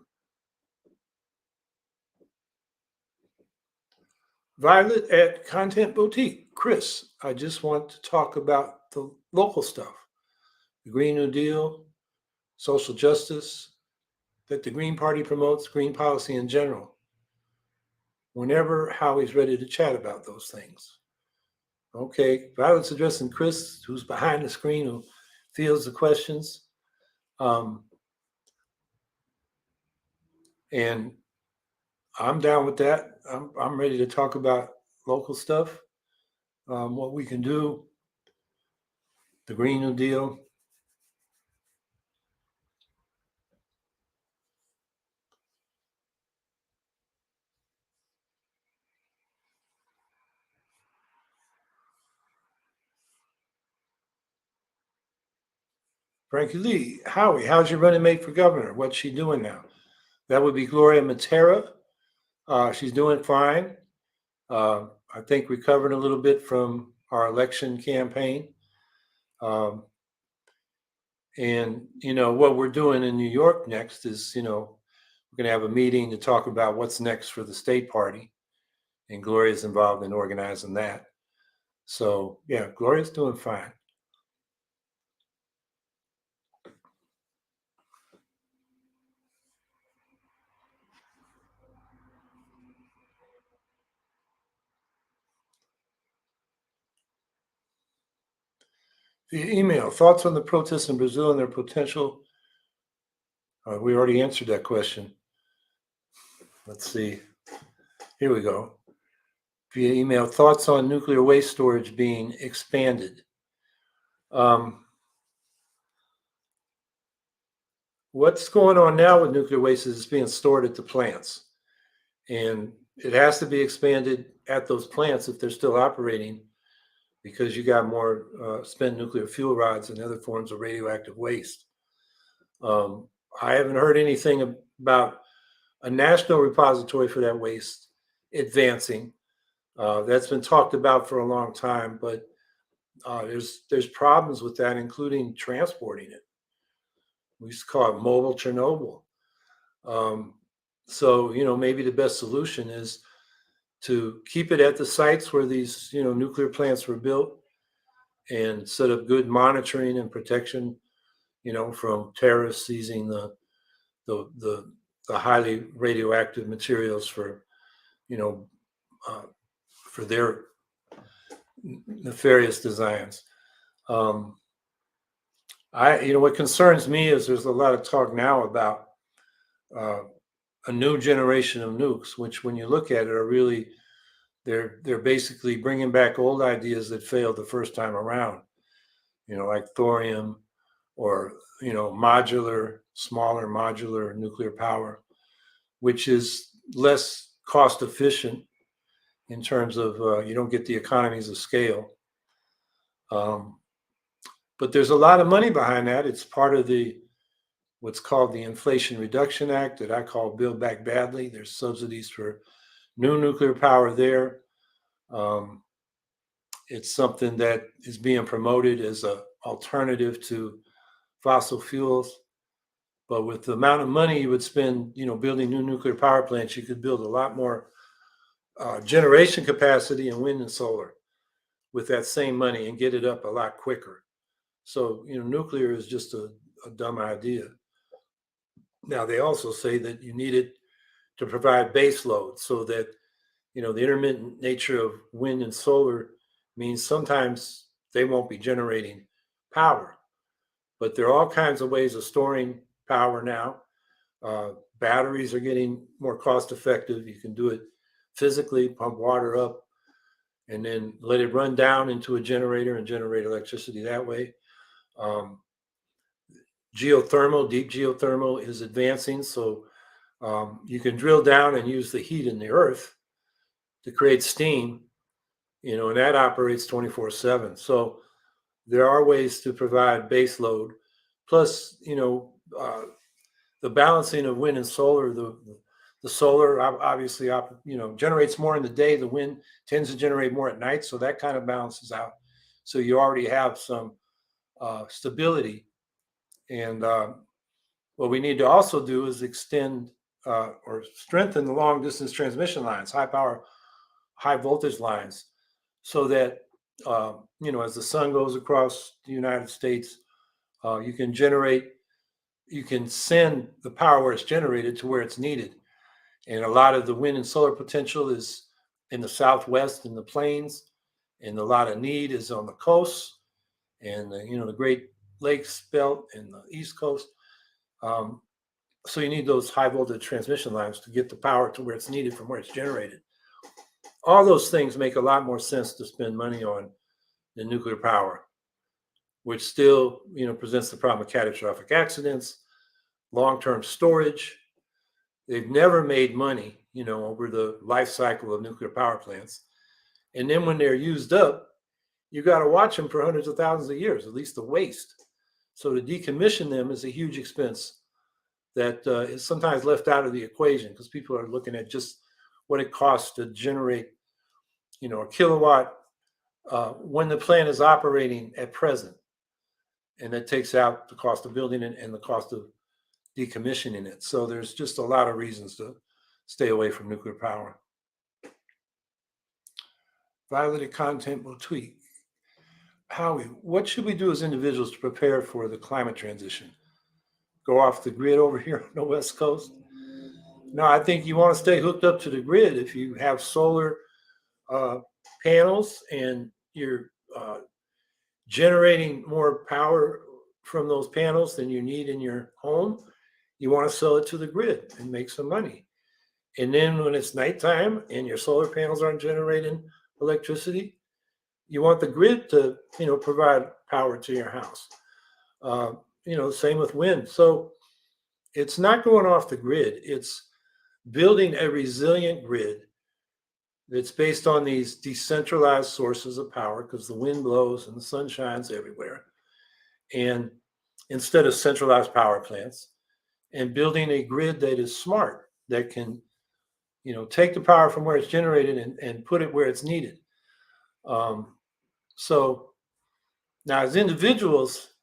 Violet at Content Boutique. Chris, I just want to talk about the local stuff. The Green New Deal, social justice, that the Green Party promotes, green policy in general. Whenever Howie's ready to chat about those things. Okay, Violet's addressing Chris, who's behind the screen, who fields the questions. And I'm down with that. I'm ready to talk about local stuff, what we can do, the Green New Deal. Frankie Lee, Howie, how's your running mate for governor? What's she doing now? That would be Gloria Matera. She's doing fine. I think recovering a little bit from our election campaign. And, what we're doing in New York next is, we're going to have a meeting to talk about what's next for the state party. And Gloria's involved in organizing that. So, yeah, Gloria's doing fine. Via email, thoughts on the protests in Brazil and their potential? We already answered that question. Let's see. Here we go. Via email, thoughts on nuclear waste storage being expanded. What's going on now with nuclear waste is it's being stored at the plants. And it has to be expanded at those plants if they're still operating, because you got more spent nuclear fuel rods and other forms of radioactive waste. I haven't heard anything about a national repository for that waste advancing. That's been talked about for a long time, but there's problems with that, including transporting it. We used to call it mobile Chernobyl. So, maybe the best solution is to keep it at the sites where these, nuclear plants were built and set up good monitoring and protection, from terrorists seizing the the the the highly radioactive materials for, you know, for their nefarious designs. Um, what concerns me is there's a lot of talk now about uh, a new generation of nukes, which, when you look at it, are really they're basically bringing back old ideas that failed the first time around. Like thorium, or smaller modular nuclear power, which is less cost efficient in terms of you don't get the economies of scale. Um, but there's a lot of money behind that. It's part of the what's called the Inflation Reduction Act, that I call Build Back Badly. There's subsidies for new nuclear power there. Um, it's something that is being promoted as an alternative to fossil fuels. But with the amount of money you would spend, building new nuclear power plants, you could build a lot more generation capacity in wind and solar with that same money and get it up a lot quicker. So, nuclear is just a dumb idea. Now, they also say that you need it to provide base load, so that, the intermittent nature of wind and solar means sometimes they won't be generating power. But there are all kinds of ways of storing power now. Batteries are getting more cost effective. You can do it physically, pump water up, and then let it run down into a generator and generate electricity that way. Um, deep geothermal is advancing, so you can drill down and use the heat in the earth to create steam, and that operates 24/7. So there are ways to provide base load. Plus, the balancing of wind and solar, the solar obviously generates more in the day. The wind tends to generate more at night, so that kind of balances out. So you already have some stability. And what we need to also do is extend or strengthen the long distance transmission lines, high power, high voltage lines, so that as the sun goes across the United States, you can send the power where it's generated to where it's needed. And a lot of the wind and solar potential is in the Southwest, in the plains, and a lot of need is on the coast, and the Great Lakes belt and the East Coast. So you need those high voltage transmission lines to get the power to where it's needed from where it's generated. All those things make a lot more sense to spend money on than nuclear power, which still, presents the problem of catastrophic accidents, long-term storage. They've never made money, over the life cycle of nuclear power plants. And then when they're used up, you got to watch them for hundreds of thousands of years, at least the waste. So to decommission them is a huge expense that is sometimes left out of the equation, because people are looking at just what it costs to generate, a kilowatt when the plant is operating at present. And that takes out the cost of building it and the cost of decommissioning it. So there's just a lot of reasons to stay away from nuclear power. Violated content will tweak. Howie, what should we do as individuals to prepare for the climate transition? Go off the grid over here on the West Coast? No, I think you want to stay hooked up to the grid. If you have solar panels and you're generating more power from those panels than you need in your home, you want to sell it to the grid and make some money. And then when it's nighttime and your solar panels aren't generating electricity, you want the grid to, provide power to your house. Same with wind. So it's not going off the grid. It's building a resilient grid that's based on these decentralized sources of power, because the wind blows and the sun shines everywhere. And instead of centralized power plants, and building a grid that is smart, that can, take the power from where it's generated and put it where it's needed. So now, as individuals,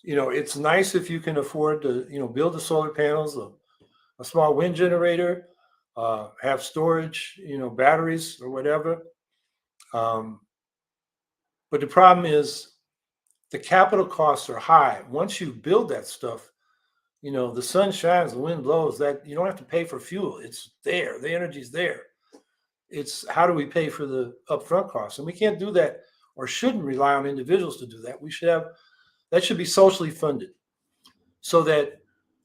it's nice if you can afford to, build the solar panels, a small wind generator, have storage, batteries or whatever. But the problem is the capital costs are high. Once you build that stuff, The sun shines, the wind blows, that you don't have to pay for fuel. It's there. The energy's there. It's how do we pay for the upfront costs? And we can't do that or shouldn't rely on individuals to do that. That should be socially funded so that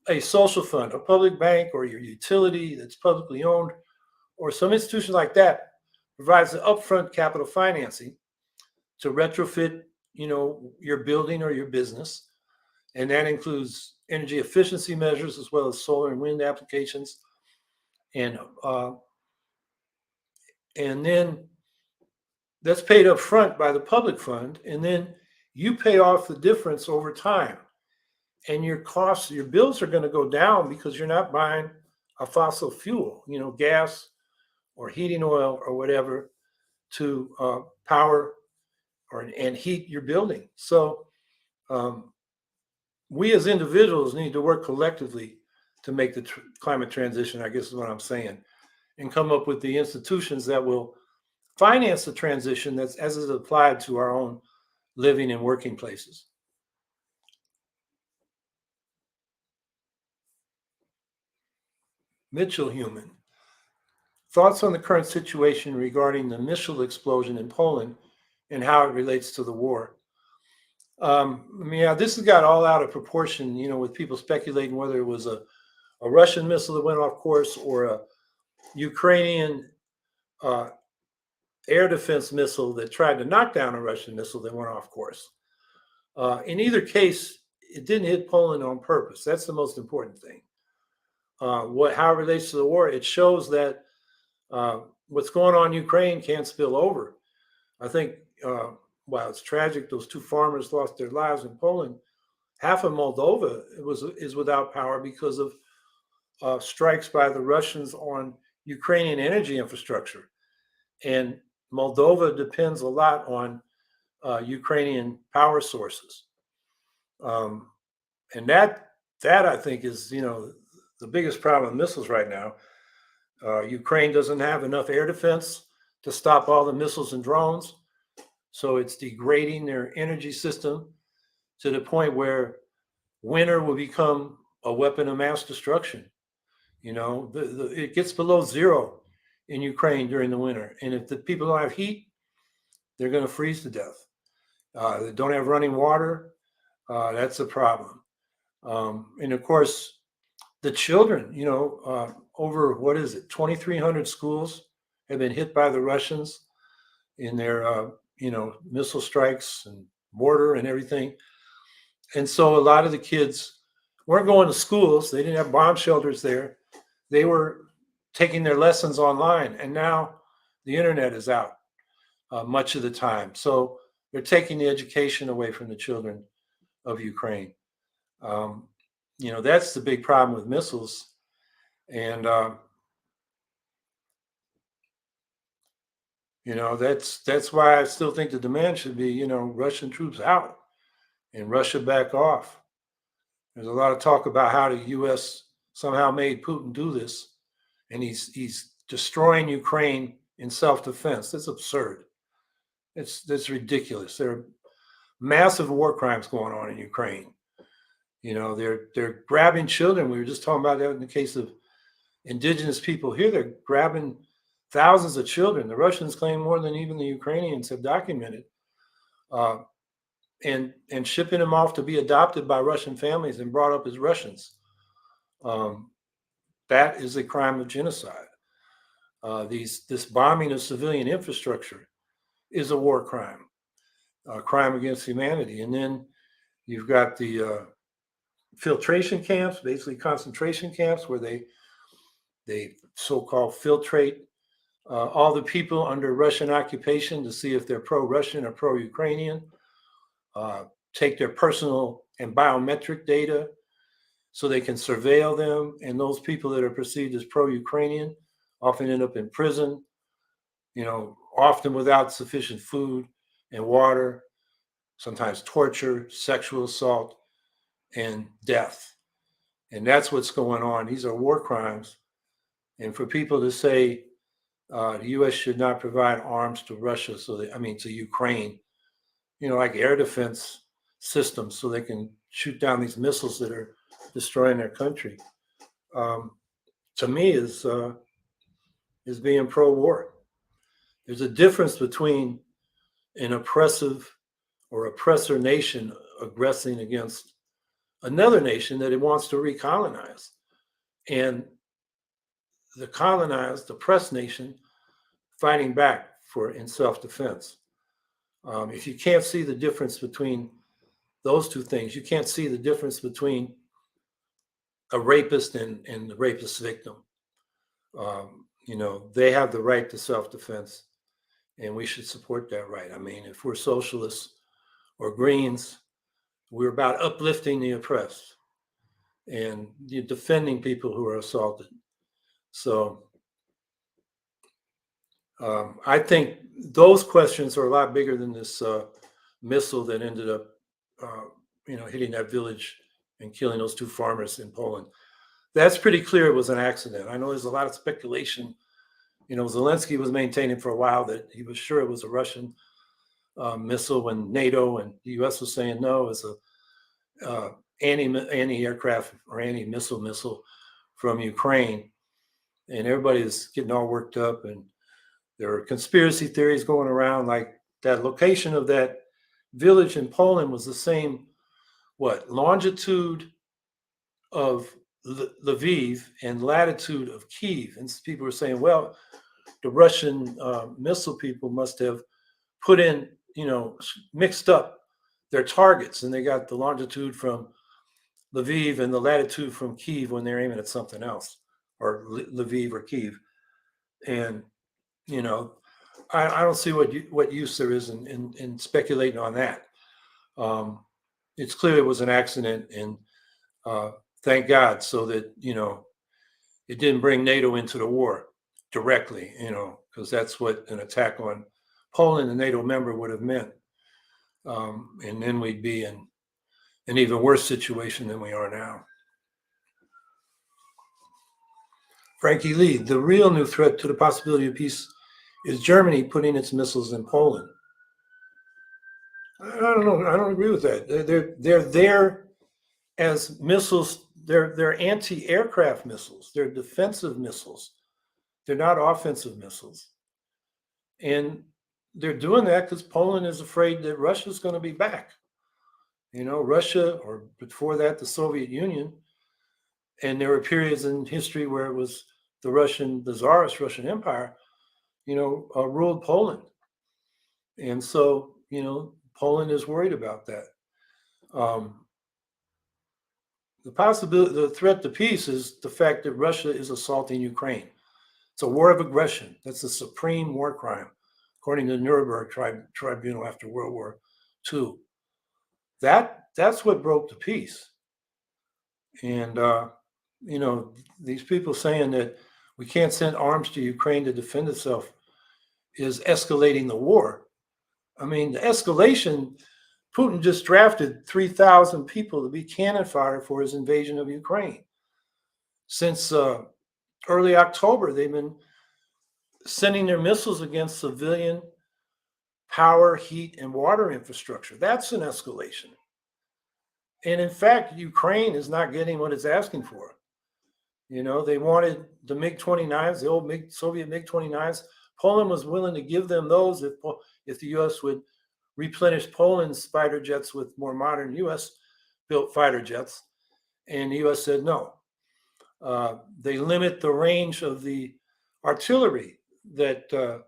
a social fund, a public bank, or your utility that's publicly owned, or some institution like that provides the upfront capital financing to retrofit, your building or your business. And that includes energy efficiency measures as well as solar and wind applications. And then that's paid up front by the public fund. And then you pay off the difference over time. And your costs, your bills are going to go down because you're not buying a fossil fuel, gas or heating oil or whatever to power and heat your building. So we as individuals need to work collectively to make the climate transition, I guess is what I'm saying, and come up with the institutions that will finance the transition that's as is applied to our own living and working places. Mitchell Human. Thoughts on the current situation regarding the missile explosion in Poland and how it relates to the war? This has got all out of proportion, with people speculating whether it was a Russian missile that went off course or a Ukrainian air defense missile that tried to knock down a Russian missile that went off course. In either case, it didn't hit Poland on purpose. That's the most important thing. How it relates to the war, it shows that what's going on in Ukraine can't spill over. I think, while it's tragic, those two farmers lost their lives in Poland. Half of Moldova is without power because of strikes by the Russians on Ukrainian energy infrastructure. And Moldova depends a lot on Ukrainian power sources. And that I think is, the biggest problem with missiles right now. Ukraine doesn't have enough air defense to stop all the missiles and drones. So it's degrading their energy system to the point where winter will become a weapon of mass destruction. It gets below zero in Ukraine during the winter. And if the people don't have heat, they're going to freeze to death. They don't have running water. That's a problem. And of course, the children, over 2,300 schools have been hit by the Russians in their, missile strikes and mortar and everything. And so a lot of the kids weren't going to schools. They didn't have bomb shelters there. They were taking their lessons online. And now the internet is out much of the time. So they're taking the education away from the children of Ukraine. That's the big problem with missiles. And, that's why I still think the demand should be, Russian troops out and Russia back off. There's a lot of talk about how the U.S. somehow made Putin do this, and he's destroying Ukraine in self-defense. That's absurd. That's ridiculous. There are massive war crimes going on in Ukraine. They're grabbing children. We were just talking about that in the case of indigenous people here. They're grabbing thousands of children. The Russians claim more than even the Ukrainians have documented, and shipping them off to be adopted by Russian families and brought up as Russians. That is a crime of genocide. This bombing of civilian infrastructure is a war crime, a crime against humanity. And then you've got the filtration camps, basically concentration camps, where they so-called filtrate all the people under Russian occupation to see if they're pro-Russian or pro-Ukrainian, take their personal and biometric data so they can surveil them. And those people that are perceived as pro-Ukrainian often end up in prison, often without sufficient food and water, sometimes torture, sexual assault, and death. And that's what's going on. These are war crimes. And for people to say the U.S. should not provide arms to Russia, to Ukraine, like air defense systems, so they can shoot down these missiles that are destroying their country, to me is being pro-war. There's a difference between an oppressive or oppressor nation aggressing against another nation that it wants to recolonize, and the colonized, oppressed nation fighting back in self-defense. If you can't see the difference between those two things, you can't see the difference between a rapist and the rapist victim. They have the right to self-defense, and we should support that right. I mean, if we're socialists or Greens, we're about uplifting the oppressed and defending people who are assaulted. So I think those questions are a lot bigger than this missile that ended up, hitting that village and killing those two farmers in Poland. That's pretty clear it was an accident. I know there's a lot of speculation. Zelensky was maintaining for a while that he was sure it was a Russian missile, when NATO and the U.S. was saying no, it was a anti-aircraft or anti-missile from Ukraine. And everybody is getting all worked up, and there are conspiracy theories going around, like that location of that village in Poland was the same, longitude of Lviv and latitude of Kyiv. And people were saying, well, the Russian missile people must have put in, mixed up their targets, and they got the longitude from Lviv and the latitude from Kyiv when they're aiming at something else, or Lviv or Kyiv. And I don't see what use there is in speculating on that. It's clear it was an accident, and thank God, so that it didn't bring NATO into the war directly, because that's what an attack on Poland, a NATO member, would have meant. And then we'd be in an even worse situation than we are now. Frankie Lee, the real new threat to the possibility of peace is Germany putting its missiles in Poland. I don't know. I don't agree with that. They're there as missiles. They're anti-aircraft missiles. They're defensive missiles. They're not offensive missiles. And they're doing that because Poland is afraid that Russia's going to be back. Russia, or before that, the Soviet Union. And there were periods in history where it was the Tsarist Russian Empire, ruled Poland. And so, Poland is worried about that. The threat to peace is the fact that Russia is assaulting Ukraine. It's a war of aggression. That's a supreme war crime, according to the Nuremberg Tribunal after World War II. That's what broke the peace. And, these people saying that we can't send arms to Ukraine to defend itself is escalating the war. I mean, the escalation, Putin just drafted 3,000 people to be cannon fodder for his invasion of Ukraine. Since early October, they've been sending their missiles against civilian power, heat, and water infrastructure. That's an escalation. And in fact, Ukraine is not getting what it's asking for. They wanted the MiG-29s, the old Soviet MiG-29s. Poland was willing to give them those if the U.S. would replenish Poland's fighter jets with more modern U.S.-built fighter jets. And the U.S. said no. They limit the range of the artillery that the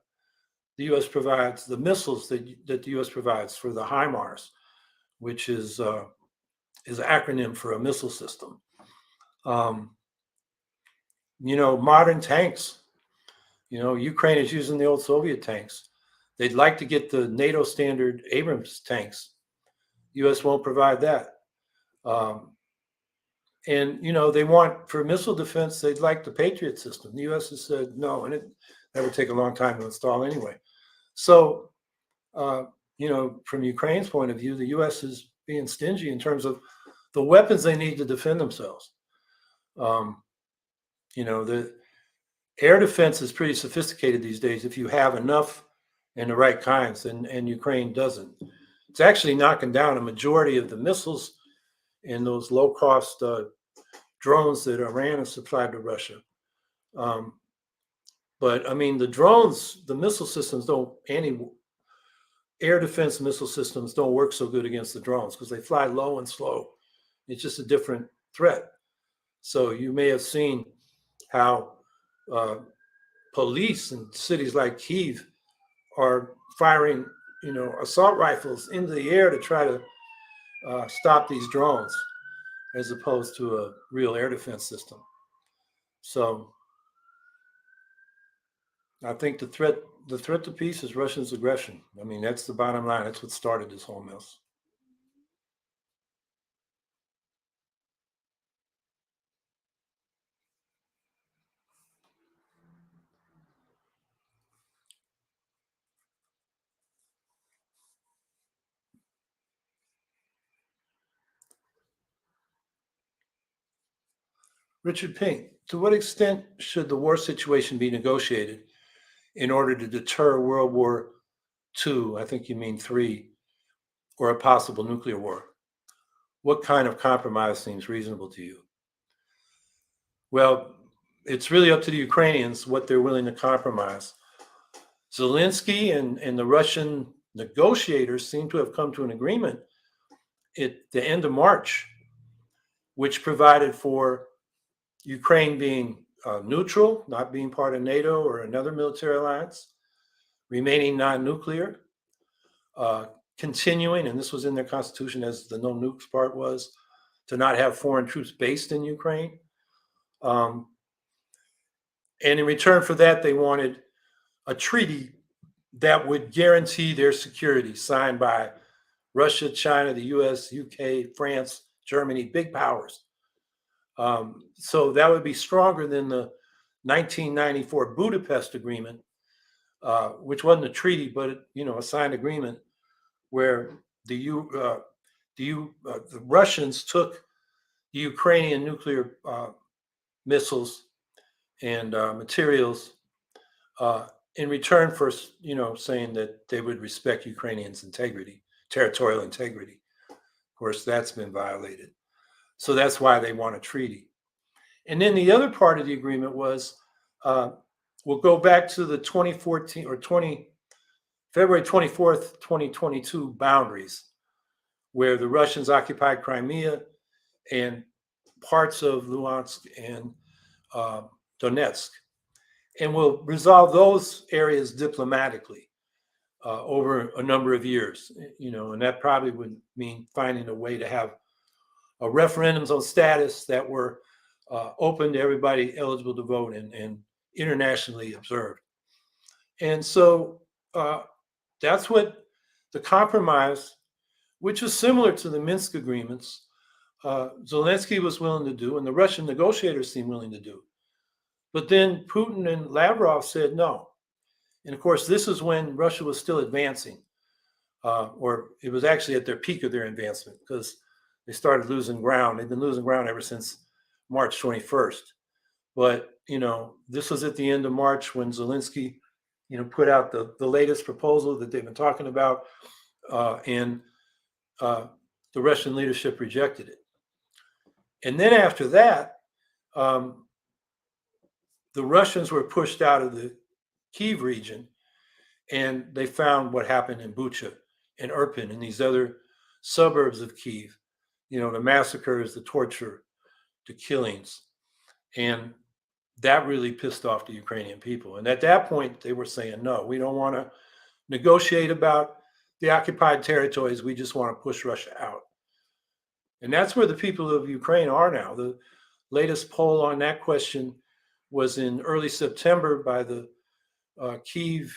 U.S. provides, the missiles that the U.S. provides for the HIMARS, which is an acronym for a missile system. Modern tanks. Ukraine is using the old Soviet tanks. They'd like to get the NATO standard Abrams tanks. U.S. won't provide that. And they want, for missile defense, they'd like the Patriot system. The U.S. has said no, and that would take a long time to install anyway. So, from Ukraine's point of view, the U.S. is being stingy in terms of the weapons they need to defend themselves. The air defense is pretty sophisticated these days if you have enough and the right kinds, and Ukraine doesn't. It's actually knocking down a majority of the missiles and those low-cost drones that Iran has supplied to Russia. But I mean, the drones, the missile systems don't, air defense missile systems don't work so good against the drones because they fly low and slow. It's just a different threat. So you may have seen how police in cities like Kyiv are firing, assault rifles into the air to try to stop these drones, as opposed to a real air defense system. So I think the threat to peace is Russia's aggression. I mean, that's the bottom line. That's what started this whole mess. Richard Pink, to what extent should the war situation be negotiated in order to deter World War II, I think you mean III, or a possible nuclear war? What kind of compromise seems reasonable to you? Well, it's really up to the Ukrainians what they're willing to compromise. Zelensky and the Russian negotiators seem to have come to an agreement at the end of March, which provided for Ukraine being neutral, not being part of NATO or another military alliance, remaining non-nuclear, continuing, and this was in their constitution as the no nukes part was, to not have foreign troops based in Ukraine. And in return for that, they wanted a treaty that would guarantee their security, signed by Russia, China, the US, UK, France, Germany, big powers. So that would be stronger than the 1994 Budapest Agreement, which wasn't a treaty, but a signed agreement where the Russians took the Ukrainian nuclear missiles and materials in return for saying that they would respect Ukrainians' integrity, territorial integrity. Of course, that's been violated. So that's why they want a treaty. And then the other part of the agreement was, we'll go back to the 2014 or February 24th, 2022 boundaries, where the Russians occupied Crimea and parts of Luhansk and Donetsk. And we'll resolve those areas diplomatically over a number of years, and that probably would mean finding a way to have referendums on status that were open to everybody eligible to vote and internationally observed. And so that's what the compromise, which is similar to the Minsk agreements, Zelensky was willing to do, and the Russian negotiators seemed willing to do. But then Putin and Lavrov said no. And of course, this is when Russia was still advancing, or it was actually at their peak of their advancement, because they started losing ground. They've been losing ground ever since March 21st. But, this was at the end of March when Zelensky, put out the latest proposal that they've been talking about, and the Russian leadership rejected it. And then after that, the Russians were pushed out of the Kyiv region, and they found what happened in Bucha and Irpin and these other suburbs of Kyiv, the massacres, the torture, the killings. And that really pissed off the Ukrainian people. And at that point, they were saying, no, we don't want to negotiate about the occupied territories. We just want to push Russia out. And that's where the people of Ukraine are now. The latest poll on that question was in early September by the Kyiv,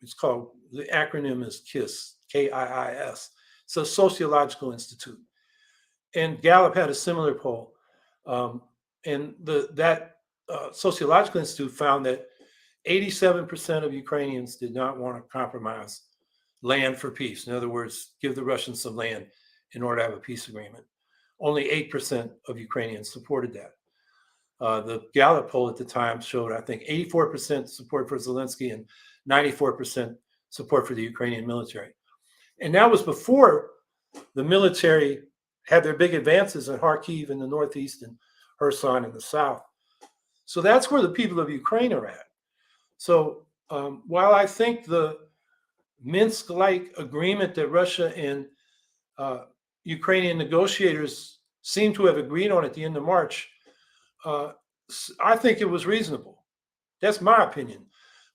it's called, the acronym is KISS, K-I-I-S. It's a sociological institute. And Gallup had a similar poll. And that sociological institute found that 87% of Ukrainians did not want to compromise land for peace. In other words, give the Russians some land in order to have a peace agreement. Only 8% of Ukrainians supported that. The Gallup poll at the time showed, I think, 84% support for Zelensky and 94% support for the Ukrainian military. And that was before the military had their big advances in Kharkiv in the northeast and Kherson in the south. So that's where the people of Ukraine are at. So while I think the Minsk-like agreement that Russia and Ukrainian negotiators seem to have agreed on at the end of March, I think it was reasonable. That's my opinion.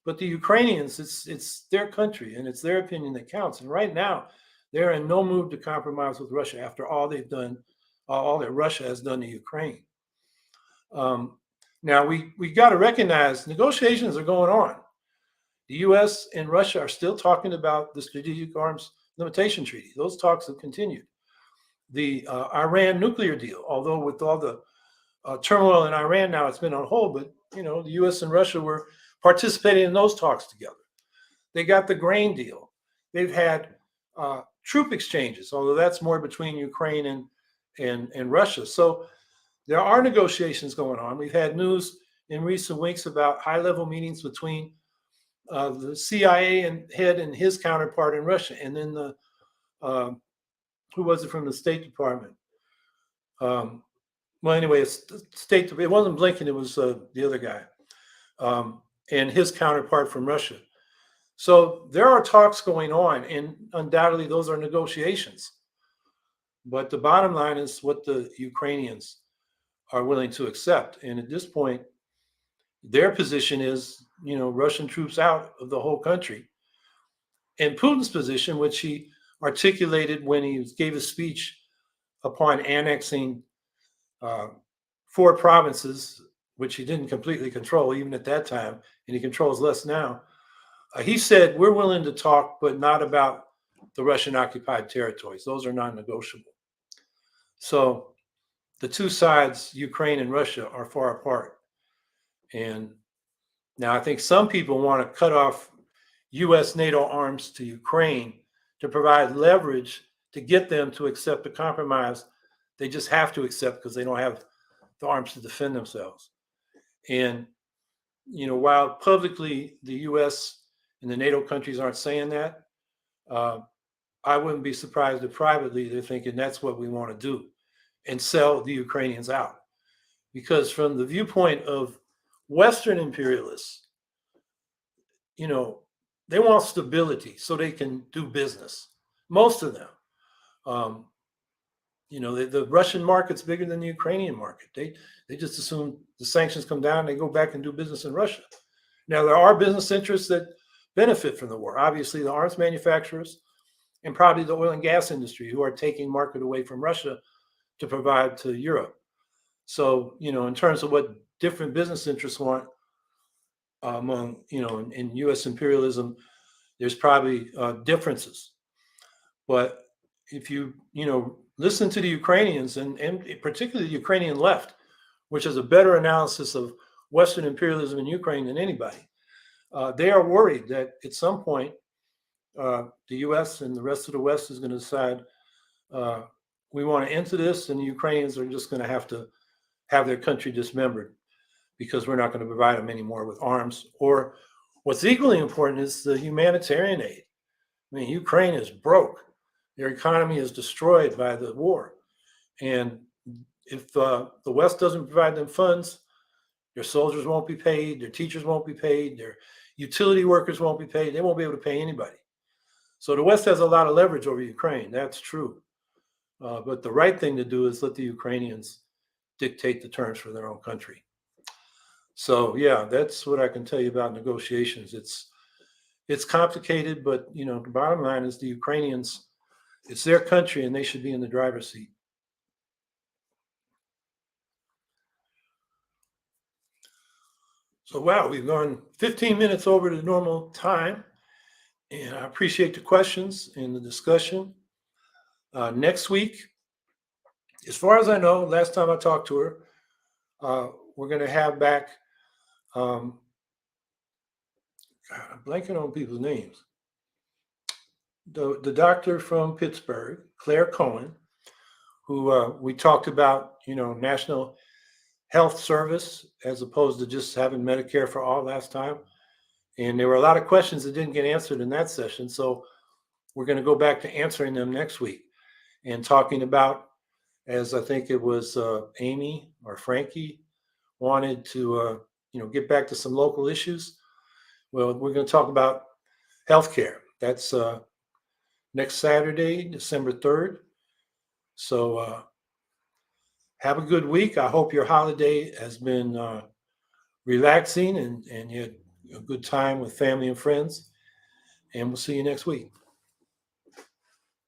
But the Ukrainians, it's their country and it's their opinion that counts. And right now, they're in no mood to compromise with Russia after all they've done, all that Russia has done to Ukraine. Now we got to recognize negotiations are going on. The U.S. and Russia are still talking about the Strategic Arms Limitation Treaty. Those talks have continued. The Iran nuclear deal, although with all the turmoil in Iran now, it's been on hold. But the U.S. and Russia were participating in those talks together. They got the grain deal. They've had troop exchanges, although that's more between Ukraine and Russia. So there are negotiations going on. We've had news in recent weeks about high-level meetings between the CIA head and his counterpart in Russia, and then the who was it from the State Department? Well, anyway, it's State. It wasn't Blinken. It was the other guy, and his counterpart from Russia. So there are talks going on, and undoubtedly those are negotiations. But the bottom line is what the Ukrainians are willing to accept, and at this point, their position is, Russian troops out of the whole country. And Putin's position, which he articulated when he gave a speech upon annexing 4 provinces, which he didn't completely control even at that time, and he controls less now. He said, we're willing to talk, but not about the Russian occupied territories. Those are non-negotiable. So the two sides, Ukraine and Russia, are far apart. And now I think some people want to cut off U.S. NATO arms to Ukraine to provide leverage to get them to accept a compromise they just have to accept because they don't have the arms to defend themselves. And, while publicly the U.S. and the NATO countries aren't saying that, I wouldn't be surprised if privately they're thinking that's what we want to do and sell the Ukrainians out. Because from the viewpoint of Western imperialists, they want stability so they can do business. Most of them. The Russian market's bigger than the Ukrainian market. They just assume the sanctions come down, they go back and do business in Russia. Now, there are business interests that benefit from the war. Obviously, the arms manufacturers and probably the oil and gas industry who are taking market away from Russia to provide to Europe. So, in terms of what different business interests want among, in U.S. imperialism, there's probably differences. But if you, listen to the Ukrainians and particularly the Ukrainian left, which is a better analysis of Western imperialism in Ukraine than anybody, they are worried that at some point the U.S. and the rest of the West is going to decide we want to enter this, and the Ukrainians are just going to have their country dismembered because we're not going to provide them anymore with arms. Or what's equally important is the humanitarian aid. I mean, Ukraine is broke. Their economy is destroyed by the war. And if the West doesn't provide them funds, their soldiers won't be paid, their teachers won't be paid, their utility workers won't be paid. They won't be able to pay anybody. So the West has a lot of leverage over Ukraine. That's true. But the right thing to do is let the Ukrainians dictate the terms for their own country. So, yeah, that's what I can tell you about negotiations. It's complicated, but, the bottom line is the Ukrainians, it's their country and they should be in the driver's seat. So, wow, we've gone 15 minutes over the normal time, and I appreciate the questions and the discussion. Next week, as far as I know, last time I talked to her, we're going to have back, I'm blanking on people's names. The doctor from Pittsburgh, Claire Cohen, who we talked about, National Health Service as opposed to just having Medicare for all last time. And there were a lot of questions that didn't get answered in that session. So we're going to go back to answering them next week and talking about, as I think it was Amy or Frankie wanted to, get back to some local issues. Well, we're going to talk about healthcare. That's next Saturday, December 3rd. So have a good week. I hope your holiday has been relaxing and you had a good time with family and friends. And we'll see you next week.